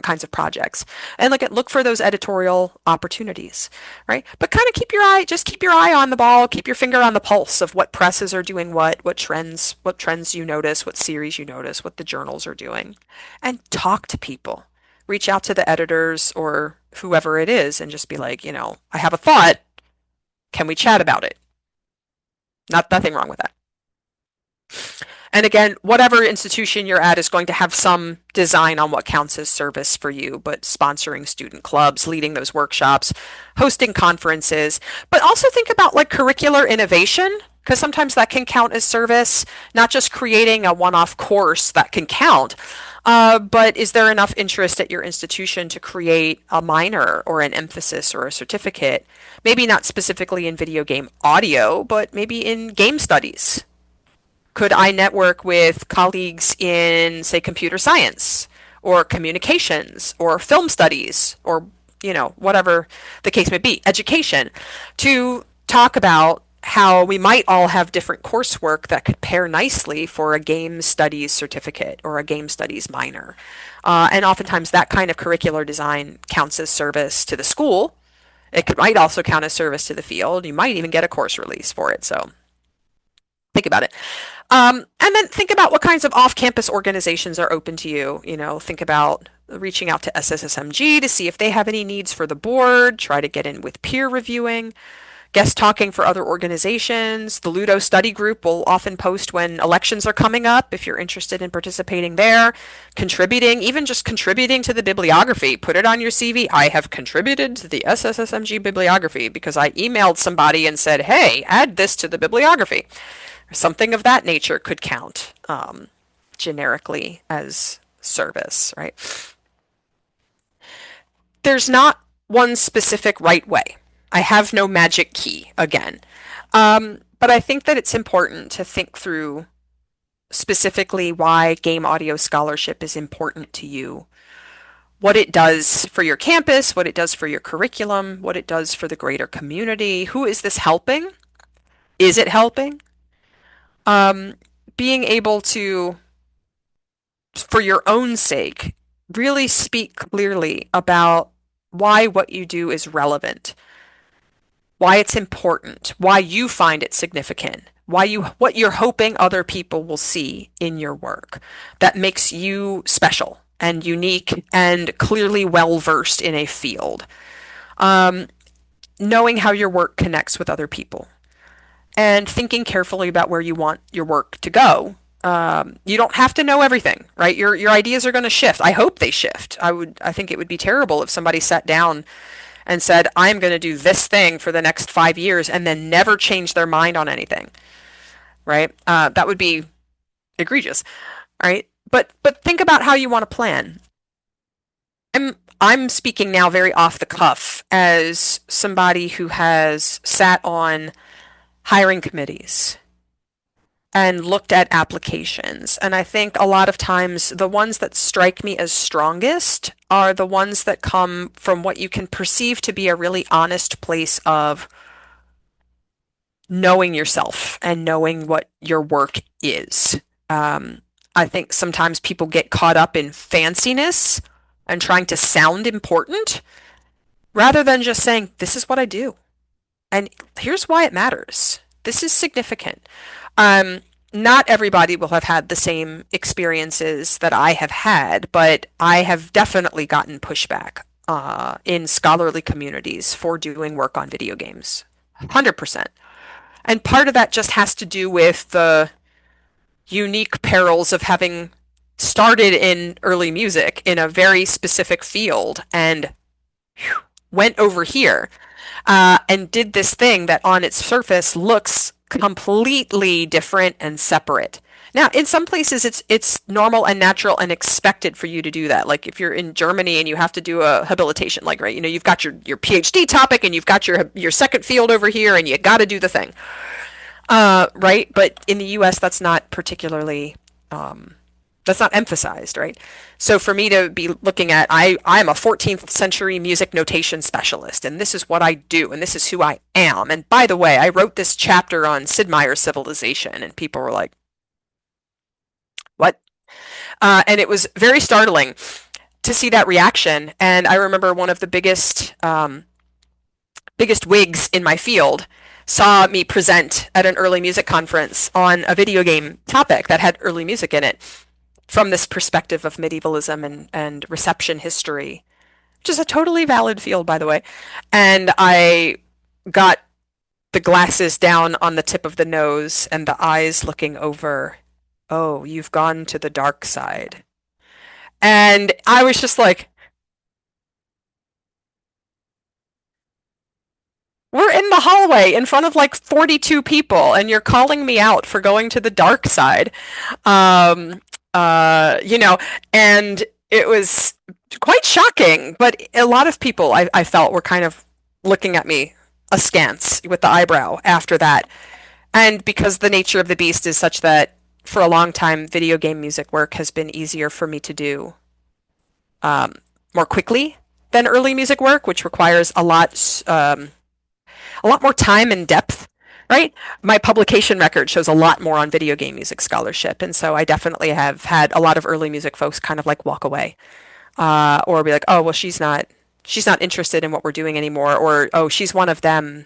kinds of projects, and look for those editorial opportunities, right? But kind of keep your eye on the ball, keep your finger on the pulse of what presses are doing, what trends you notice, what series you notice, what the journals are doing, and talk to people. Reach out to the editors or whoever it is and just be like, I have a thought. Can we chat about it? Nothing wrong with that. And again, whatever institution you're at is going to have some design on what counts as service for you, but sponsoring student clubs, leading those workshops, hosting conferences, but also think about curricular innovation, because sometimes that can count as service, not just creating a one-off course that can count. But is there enough interest at your institution to create a minor or an emphasis or a certificate? Maybe not specifically in video game audio, but maybe in game studies. Could I network with colleagues in, say, computer science or communications or film studies or, whatever the case may be, education, to talk about how we might all have different coursework that could pair nicely for a game studies certificate or a game studies minor. And oftentimes that kind of curricular design counts as service to the school. Might also count as service to the field. You might even get a course release for it. So think about it. And then think about what kinds of off-campus organizations are open to you. Think about reaching out to SSSMG to see if they have any needs for the board. Try to get in with peer reviewing, guest talking for other organizations. The Ludo Study Group will often post when elections are coming up if you're interested in participating there. Contributing, even just contributing to the bibliography. Put it on your CV. I have contributed to the SSSMG bibliography because I emailed somebody and said, hey, add this to the bibliography. Something of that nature could count generically as service, right? There's not one specific right way. I have no magic key, again. But I think that it's important to think through specifically why game audio scholarship is important to you, what it does for your campus, what it does for your curriculum, what it does for the greater community. Who is this helping? Is it helping? Being able to, for your own sake, really speak clearly about why what you do is relevant, why it's important, why you find it significant, what you're hoping other people will see in your work that makes you special and unique and clearly well versed in a field. Um, Knowing how your work connects with other people and thinking carefully about where you want your work to go. You don't have to know everything, right? Your ideas are going to shift. I hope they shift. I think it would be terrible if somebody sat down and said, I'm going to do this thing for the next 5 years and then never change their mind on anything, right? That would be egregious, right? But think about how you want to plan. I'm speaking now very off the cuff as somebody who has sat on hiring committees and looked at applications. And I think a lot of times the ones that strike me as strongest are the ones that come from what you can perceive to be a really honest place of knowing yourself and knowing what your work is. I think sometimes people get caught up in fanciness and trying to sound important rather than just saying, this is what I do. And here's why it matters. This is significant. Not everybody will have had the same experiences that I have had, but I have definitely gotten pushback in scholarly communities for doing work on video games. 100%. And part of that just has to do with the unique perils of having started in early music in a very specific field and went over here and did this thing that on its surface looks completely different and separate. Now, in some places, it's normal and natural and expected for you to do that. Like if you're in Germany and you have to do a habilitation, like right, you've got your PhD topic and you've got your second field over here, and you got to do the thing, right? But in the U.S., that's not particularly that's not emphasized, right? So for me to be looking at, I'm a 14th century music notation specialist, and this is what I do, and this is who I am. And by the way, I wrote this chapter on Sid Meier's Civilization, and people were like, what? And it was very startling to see that reaction. And I remember one of the biggest wigs in my field saw me present at an early music conference on a video game topic that had early music in it from this perspective of medievalism and reception history, which is a totally valid field, by the way. And I got the glasses down on the tip of the nose and the eyes looking over. Oh, you've gone to the dark side. And I was just like, we're in the hallway in front of like 42 people, and you're calling me out for going to the dark side. Um, you know, and it was quite shocking, but a lot of people I felt were kind of looking at me askance with the eyebrow after that. And because the nature of the beast is such that for a long time, video game music work has been easier for me to do more quickly than early music work, which requires a lot more time and depth, right? My publication record shows a lot more on video game music scholarship, and so I definitely have had a lot of early music folks kind of like walk away, or be like, "Oh, well, she's not interested in what we're doing anymore," or "Oh, she's one of them,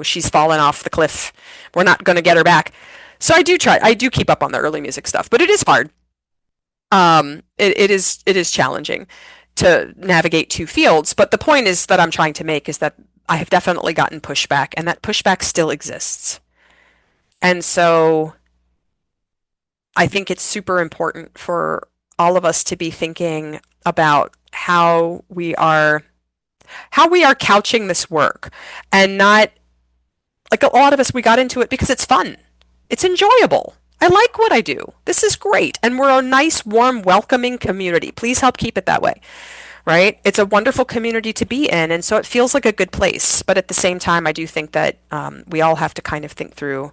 she's fallen off the cliff. We're not going to get her back." So I do keep up on the early music stuff, but it is hard. It is challenging to navigate two fields. But the point is that I'm trying to make is that I have definitely gotten pushback, and that pushback still exists. And so I think it's super important for all of us to be thinking about how we are couching this work, and not like a lot of us, we got into it because it's fun. It's enjoyable. I like what I do. This is great. And we're a nice, warm, welcoming community. Please help keep it that way, right? It's a wonderful community to be in. And so it feels like a good place. But at the same time, I do think that we all have to kind of think through,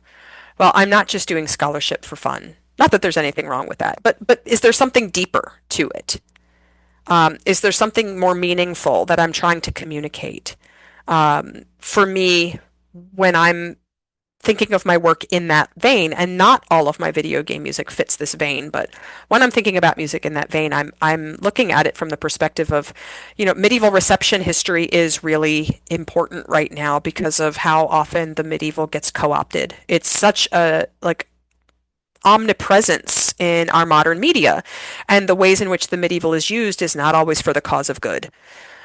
well, I'm not just doing scholarship for fun. Not that there's anything wrong with that, but is there something deeper to it? Is there something more meaningful that I'm trying to communicate? For me, when I'm thinking of my work in that vein, and not all of my video game music fits this vein, but when I'm thinking about music in that vein, I'm looking at it from the perspective of, medieval reception history is really important right now because of how often the medieval gets co-opted. It's such a like omnipresence in our modern media, and the ways in which the medieval is used is not always for the cause of good.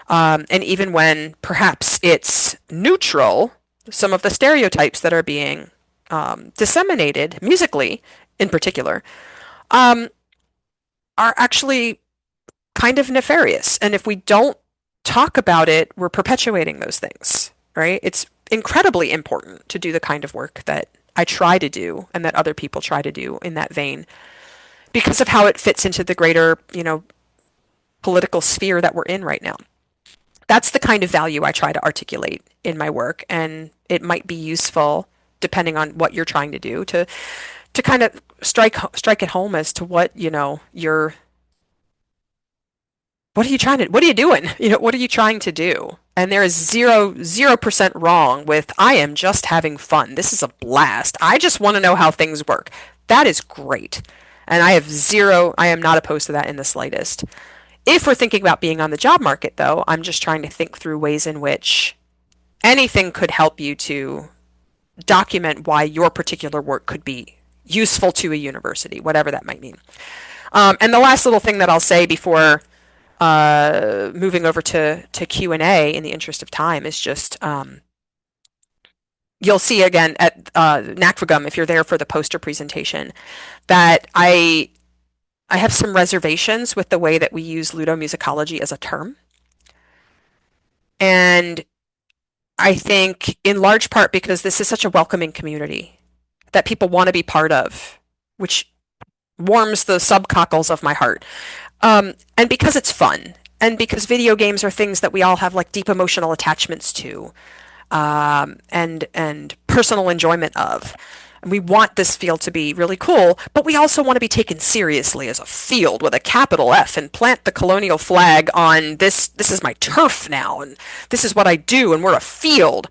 And even when perhaps it's neutral, some of the stereotypes that are being disseminated musically, in particular, um, are actually kind of nefarious. And if we don't talk about it, we're perpetuating those things, right? It's incredibly important to do the kind of work that I try to do and that other people try to do in that vein because of how it fits into the greater, political sphere that we're in right now. That's the kind of value I try to articulate in my work, and it might be useful depending on what you're trying to do to kind of strike it home as to what, you're what are you trying to what are you doing? What are you trying to do? And there is 0% wrong with I am just having fun. This is a blast. I just want to know how things work. That is great. And I am not opposed to that in the slightest. If we're thinking about being on the job market, though, I'm just trying to think through ways in which anything could help you to document why your particular work could be useful to a university, whatever that might mean. And the last little thing that I'll say before moving over to Q&A in the interest of time is just you'll see again at NACFGM, if you're there for the poster presentation, that I have some reservations with the way that we use ludomusicology as a term. And I think in large part because this is such a welcoming community that people want to be part of, which warms the subcockles of my heart. And because it's fun, and because video games are things that we all have like deep emotional attachments to, and personal enjoyment of. And we want this field to be really cool, but we also want to be taken seriously as a field with a capital F and plant the colonial flag on this. This is my turf now, and this is what I do, and we're a field.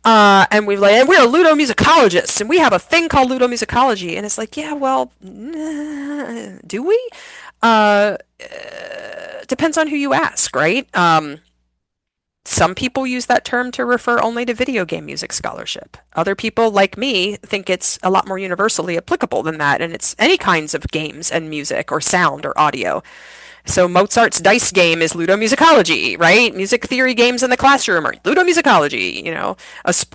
And we're ludomusicologists, and we have a thing called ludomusicology, and it's like, yeah, well, do we? Depends on who you ask, right? Some people use that term to refer only to video game music scholarship. Other people, like me, think it's a lot more universally applicable than that, and it's any kinds of games and music or sound or audio. So Mozart's dice game is ludomusicology, right? Music theory games in the classroom are ludomusicology.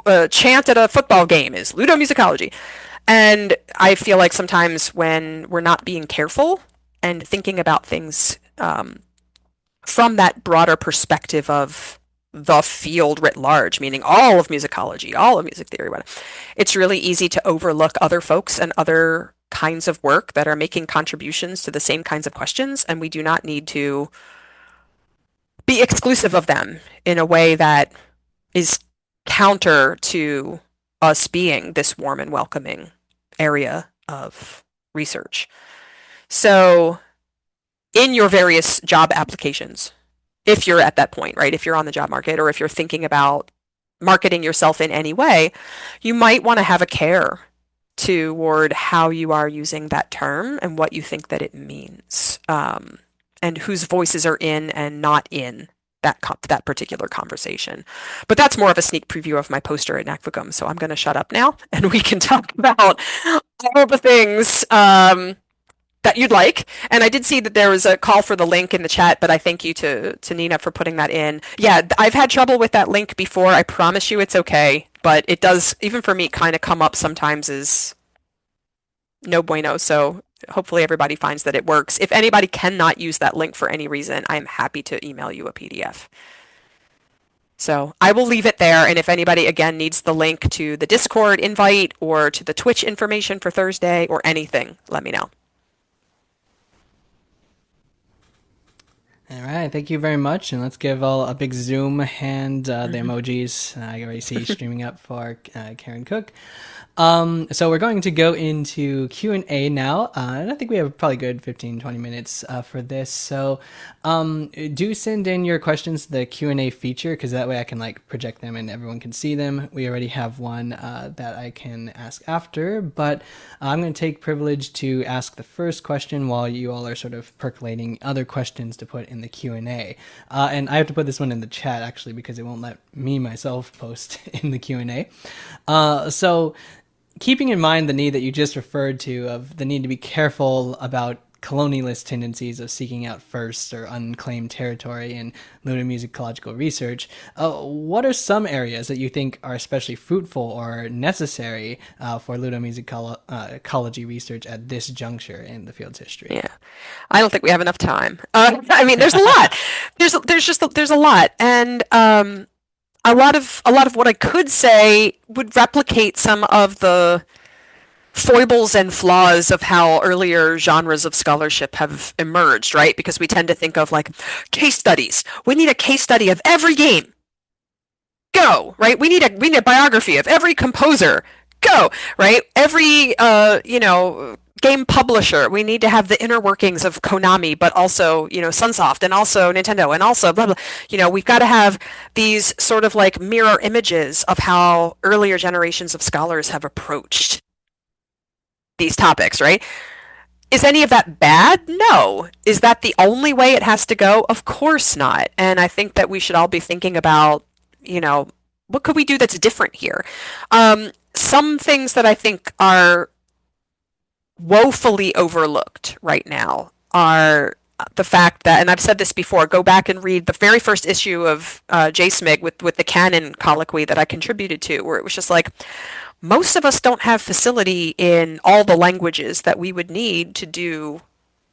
A chant at a football game is ludomusicology. And I feel like sometimes when we're not being careful and thinking about things from that broader perspective of the field writ large, meaning all of musicology, all of music theory, it's really easy to overlook other folks and other kinds of work that are making contributions to the same kinds of questions, and we do not need to be exclusive of them in a way that is counter to us being this warm and welcoming area of research. So in your various job applications, if you're at that point, right, if you're on the job market or if you're thinking about marketing yourself in any way, you might want to have a care toward how you are using that term and what you think that it means, and whose voices are in and not in that particular conversation. But that's more of a sneak preview of my poster at NACFGM, so I'm going to shut up now and we can talk about all the things that you'd like. And I did see that there was a call for the link in the chat, but I thank you to Nina for putting that in. Yeah, I've had trouble with that link before. I promise you it's okay. But it does, even for me, kind of come up sometimes as no bueno. So hopefully everybody finds that it works. If anybody cannot use that link for any reason, I'm happy to email you a PDF. So I will leave it there. And if anybody, again, needs the link to the Discord invite or to the Twitch information for Thursday or anything, let me know. All right, thank you very much, and let's give all a big zoom hand the emojis. I already see streaming up for Karen Cook. So we're going to go into Q&A now, and I think we have probably good 15, 20 minutes for this. So do send in your questions to the Q&A feature, because that way I can like project them and everyone can see them. We already have one that I can ask after, but I'm going to take privilege to ask the first question while you all are sort of percolating other questions to put in the Q&A. And I have to put this one in the chat, actually, because it won't let me myself post in the Q&A. So keeping in mind the need that you just referred to of the need to be careful about colonialist tendencies of seeking out first or unclaimed territory in ludomusicological research, what are some areas that you think are especially fruitful or necessary for ludomusicology research at this juncture in the field's history? Yeah, I don't think we have enough time. I mean, there's a lot. There's a lot, and a lot of what I could say would replicate some of the foibles and flaws of how earlier genres of scholarship have emerged, right? Because we tend to think of like case studies. We need a case study of every game. Go, right? We need a biography of every composer. Go, right? Every game publisher. We need to have the inner workings of Konami, but also, Sunsoft and also Nintendo and also blah blah. We've got to have these sort of like mirror images of how earlier generations of scholars have approached these topics, right? Is any of that bad? No. Is that the only way it has to go? Of course not. And I think that we should all be thinking about, what could we do that's different here? Some things that I think are woefully overlooked right now are the fact that, and I've said this before, go back and read the very first issue of JSMIG with the canon colloquy that I contributed to, where it was just like, most of us don't have facility in all the languages that we would need to do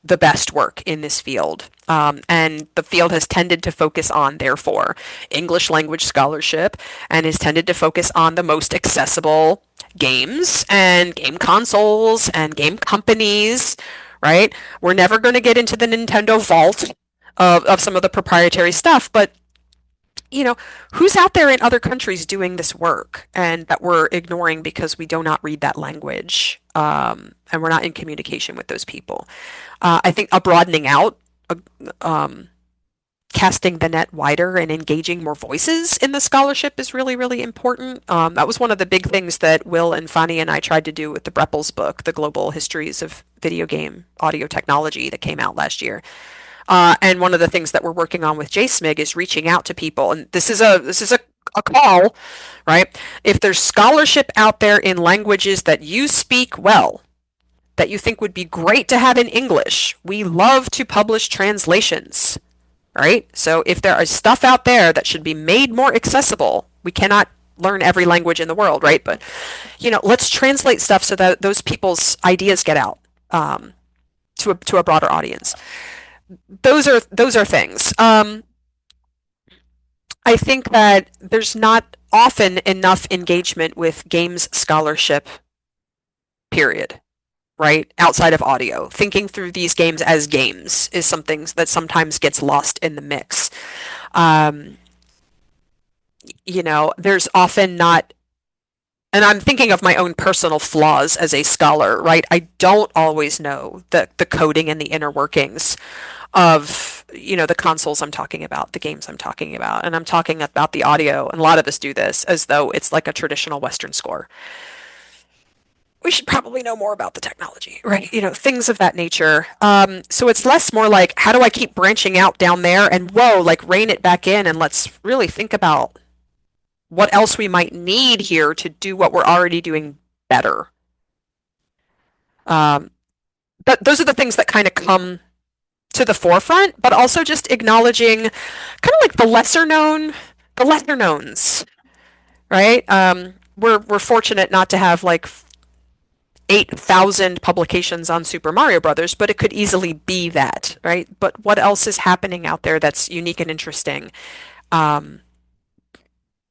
the best work in this field. And the field has tended to focus on, therefore, English language scholarship, and has tended to focus on the most accessible games and game consoles and game companies, right? We're never going to get into the Nintendo vault of some of the proprietary stuff, but who's out there in other countries doing this work and that we're ignoring because we do not read that language, and we're not in communication with those people. I think a broadening out, casting the net wider and engaging more voices in the scholarship is really, really important. That was one of the big things that Will and Fanny and I tried to do with the Breppels book, The Global Histories of Video Game Audio Technology, that came out last year. And one of the things that we're working on with JSMIG is reaching out to people. And this is a call, right? If there's scholarship out there in languages that you speak well, that you think would be great to have in English, we love to publish translations, right? So if there is stuff out there that should be made more accessible, we cannot learn every language in the world, right? But, let's translate stuff so that those people's ideas get out to a broader audience. Those are things. I think that there's not often enough engagement with games scholarship, period, right? Outside of audio. Thinking through these games as games is something that sometimes gets lost in the mix. There's often not, and I'm thinking of my own personal flaws as a scholar, right? I don't always know the coding and the inner workings of the consoles I'm talking about, the games I'm talking about, and I'm talking about the audio, and a lot of us do this as though it's like a traditional Western score. We should probably know more about the technology, right? Things of that nature. So it's less more like, how do I keep branching out down there and like rein it back in, and let's really think about what else we might need here to do what we're already doing better. But those are the things that kind of come to the forefront, but also just acknowledging kind of like the lesser knowns, right? We're fortunate not to have like 8,000 publications on Super Mario Brothers, but it could easily be that, right? But what else is happening out there that's unique and interesting?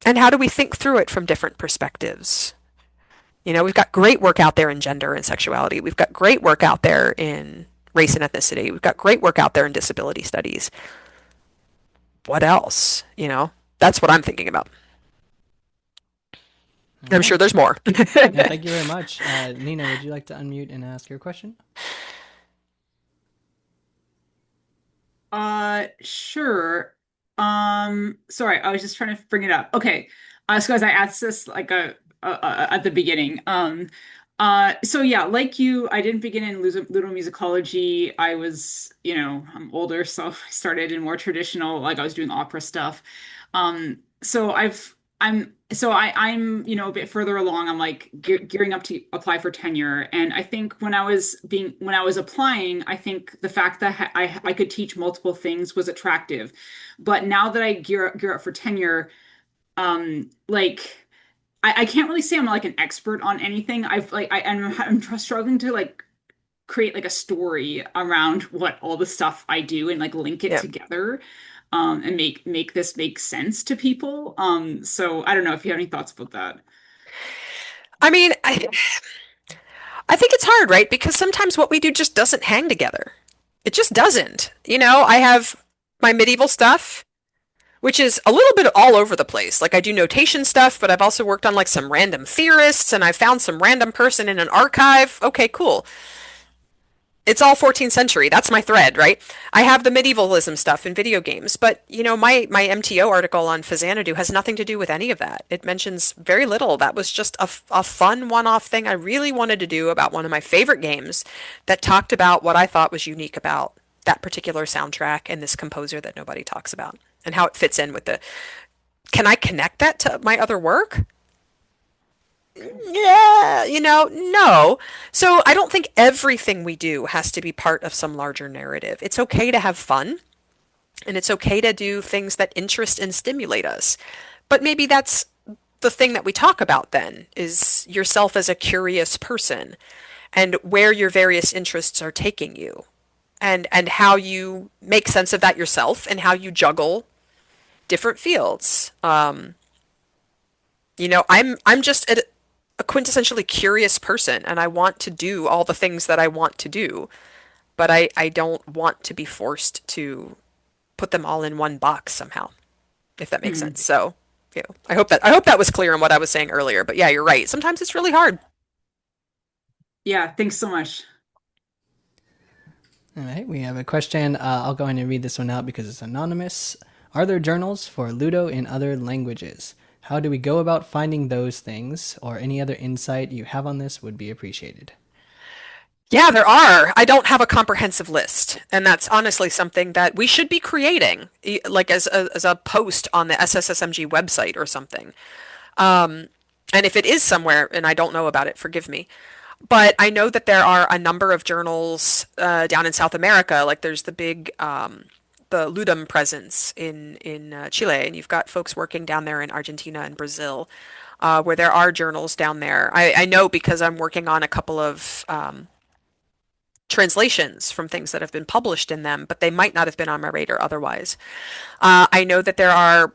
And how do we think through it from different perspectives? We've got great work out there in gender and sexuality. We've got great work out there in race and ethnicity. We've got great work out there in disability studies. what else? That's what I'm thinking about. All I'm sure right. there's more. Yeah, thank you very much. Nina, would you like to unmute and ask your question? Sure. Sorry, I was just trying to bring it up. Okay. So guys, I asked this like at the beginning. So yeah, like you, I didn't begin in Ludomusicology. I was, I'm older, so I started in more traditional, like I was doing opera stuff. So I'm a bit further along. I'm like gearing up to apply for tenure, and I think when I was applying, I think the fact that I could teach multiple things was attractive. But now that I gear up for tenure, like I can't really say I'm like an expert on anything. I'm struggling to like create like a story around what all the stuff I do and like link it Yeah. together, and make this make sense to people. So I don't know if you have any thoughts about that. I mean, I think it's hard, right? Because sometimes what we do just doesn't hang together. It just doesn't. I have my medieval stuff, which is a little bit all over the place. Like I do notation stuff, but I've also worked on like some random theorists and I found some random person in an archive. Okay, cool. It's all 14th century. That's my thread, right? I have the medievalism stuff in video games, but my MTO article on Phazanadu has nothing to do with any of that. It mentions very little. That was just a fun one-off thing I really wanted to do about one of my favorite games that talked about what I thought was unique about that particular soundtrack and this composer that nobody talks about and how it fits in with the. Can I connect that to my other work? Yeah, no. So I don't think everything we do has to be part of some larger narrative. It's okay to have fun, and it's okay to do things that interest and stimulate us. But maybe that's the thing that we talk about then, is yourself as a curious person and where your various interests are taking you and how you make sense of that yourself and how you juggle different fields. I'm just a quintessentially curious person and I want to do all the things that I want to do, but I don't want to be forced to put them all in one box somehow, if that makes Mhm. sense. So, I hope that was clear in what I was saying earlier, but yeah, you're right. Sometimes it's really hard. Yeah, thanks so much. All right, we have a question. I'll go ahead and read this one out because it's anonymous. Are there journals for Ludo in other languages? How do we go about finding those things, or any other insight you have on this would be appreciated. Yeah, there are. I don't have a comprehensive list, and that's honestly something that we should be creating, like as a post on the SSSMG website or something. Um, and if it is somewhere and I don't know about it, forgive me. But I know that there are a number of journals down in South America. Like there's the Ludum presence in Chile, and you've got folks working down there in Argentina and Brazil, where there are journals down there. I know because I'm working on a couple of translations from things that have been published in them, but they might not have been on my radar otherwise. I know that there are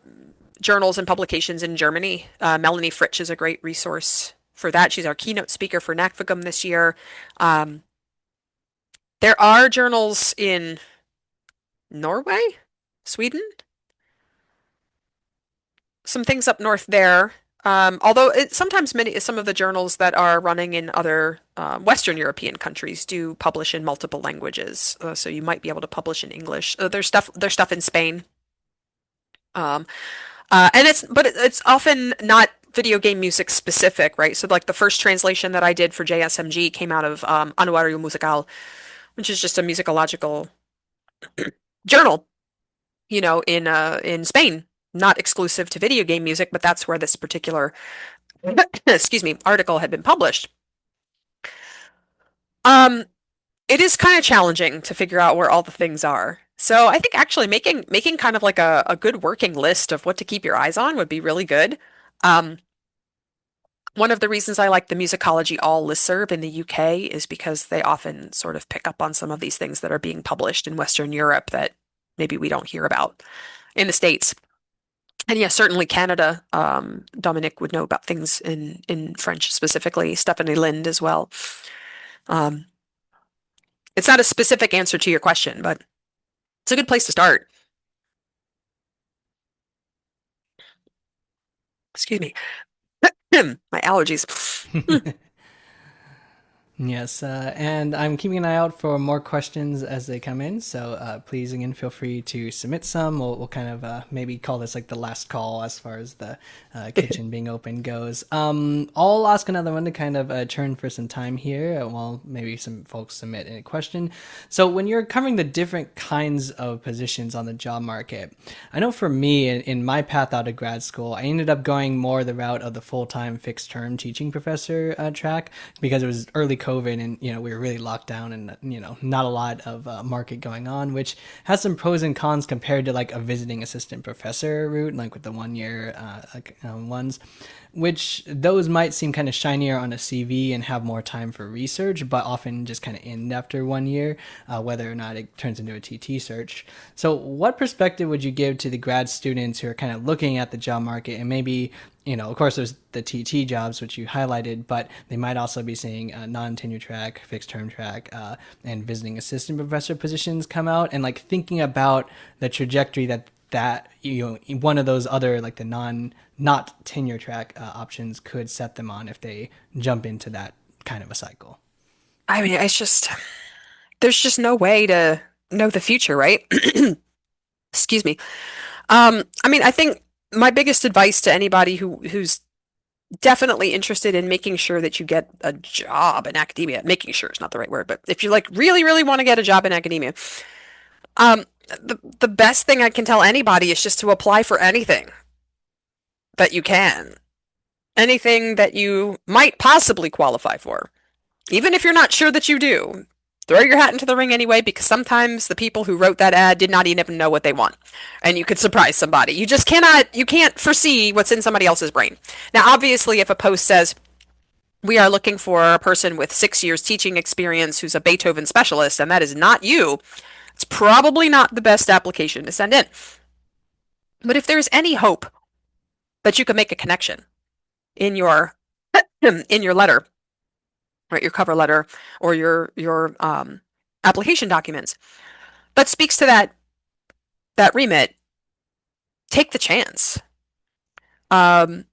journals and publications in Germany. Melanie Fritsch is a great resource for that. She's our keynote speaker for NACFIGM this year. Um, there are journals in Norway, Sweden, some things up north there. Although sometimes some of the journals that are running in other Western European countries do publish in multiple languages, so you might be able to publish in English. There's stuff in Spain, and it's often not video game music specific, right? So like the first translation that I did for JSMG came out of Anuario Musical, which is just a musicological journal, in Spain. Not exclusive to video game music, but that's where this particular excuse me, article had been published. Um, it is kind of challenging to figure out where all the things are. So I think actually making kind of like a good working list of what to keep your eyes on would be really good. Um, One of the reasons I like the Musicology All listserv in the UK is because they often sort of pick up on some of these things that are being published in Western Europe that maybe we don't hear about in the States. And yes, certainly Canada. Dominic would know about things in French specifically. Stephanie Lind as well. Um, it's not a specific answer to your question, but it's a good place to start. Excuse me. My allergies. Yes, and I'm keeping an eye out for more questions as they come in. So please, again, feel free to submit some. We'll kind of maybe call this like the last call as far as the kitchen being open goes. I'll ask another one to kind of churn for some time here while maybe some folks submit a question. So when you're covering the different kinds of positions on the job market, I know for me in my path out of grad school, I ended up going more the route of the full-time fixed-term teaching professor track because it was early COVID and we were really locked down and not a lot of market going on, which has some pros and cons compared to like a visiting assistant professor route, like with the 1 year ones, which those might seem kind of shinier on a CV and have more time for research, but often just kind of end after 1 year, whether or not it turns into a TT search. So what perspective would you give to the grad students who are kind of looking at the job market and maybe, of course, there's the TT jobs, which you highlighted, but they might also be seeing non-tenure track, fixed term track, and visiting assistant professor positions come out, and like thinking about the trajectory that one of those other like the not tenure track options could set them on if they jump into that kind of a cycle. I mean, there's just no way to know the future, right? Excuse me. I mean, I think my biggest advice to anybody who's definitely interested in making sure that you get a job in academia, making sure is not the right word, but if you like really, really want to get a job in academia, um, the best thing I can tell anybody is just to apply for anything that you can, anything that you might possibly qualify for, even if you're not sure that you do. Throw your hat into the ring anyway, because sometimes the people who wrote that ad did not even know what they want. And you could surprise somebody. You can't foresee what's in somebody else's brain. Now, obviously, if a post says, we are looking for a person with 6 years teaching experience who's a Beethoven specialist, and that is not you, it's probably not the best application to send in. But if there's any hope that you can make a connection in your in your letter, right, your cover letter or your application documents, that speaks to that remit, take the chance. I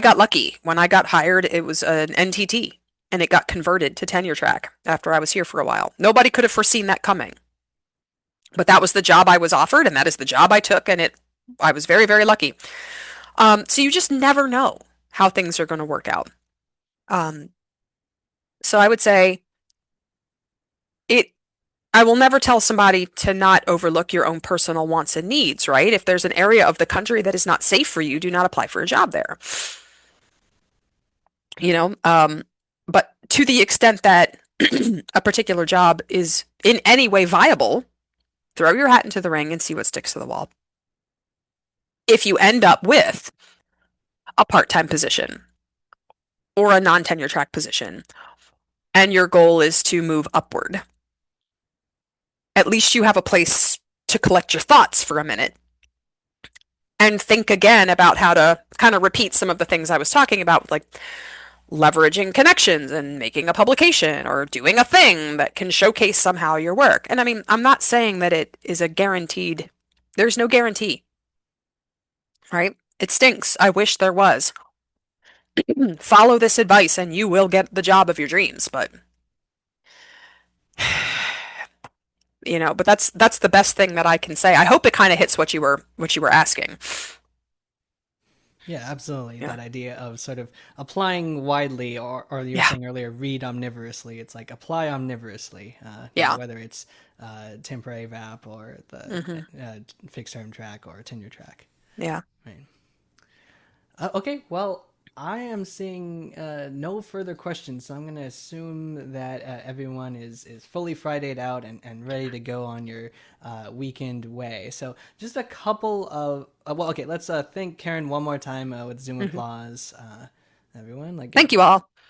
got lucky. When I got hired, it was an NTT and it got converted to tenure track after I was here for a while. Nobody could have foreseen that coming. But that was the job I was offered, and that is the job I took, and I was very, very lucky. So you just never know how things are going to work out. So I would say it I will never tell somebody to not overlook your own personal wants and needs, right? If there's an area of the country that is not safe for you, do not apply for a job there. You know, but to the extent that a particular job is in any way viable, throw your hat into the ring and see what sticks to the wall. If you end up with a part-time position or a non-tenure track position, and your goal is to move upward, at least you have a place to collect your thoughts for a minute and think again about how to kind of repeat some of the things I was talking about, like leveraging connections and making a publication or doing a thing that can showcase somehow your work. And I mean, I'm not saying that it is a guaranteed, there's no guarantee, right? It stinks. I wish there was. Follow this advice and you will get the job of your dreams, but but that's the best thing that I can say. I hope it kind of hits what you were asking. Yeah, absolutely. Yeah. That idea of sort of applying widely, or you were Yeah. saying earlier, read omnivorously. It's like apply omnivorously, Yeah. whether it's temporary VAP or the Hmm. fixed term track or tenure track. Yeah. Right. Okay, well, I am seeing no further questions, so I'm going to assume that everyone is fully Fridayed out and ready to go on your weekend way. So just a couple of well, okay, let's thank Karen one more time with Zoom Hmm. applause. Everyone, like Thank you all.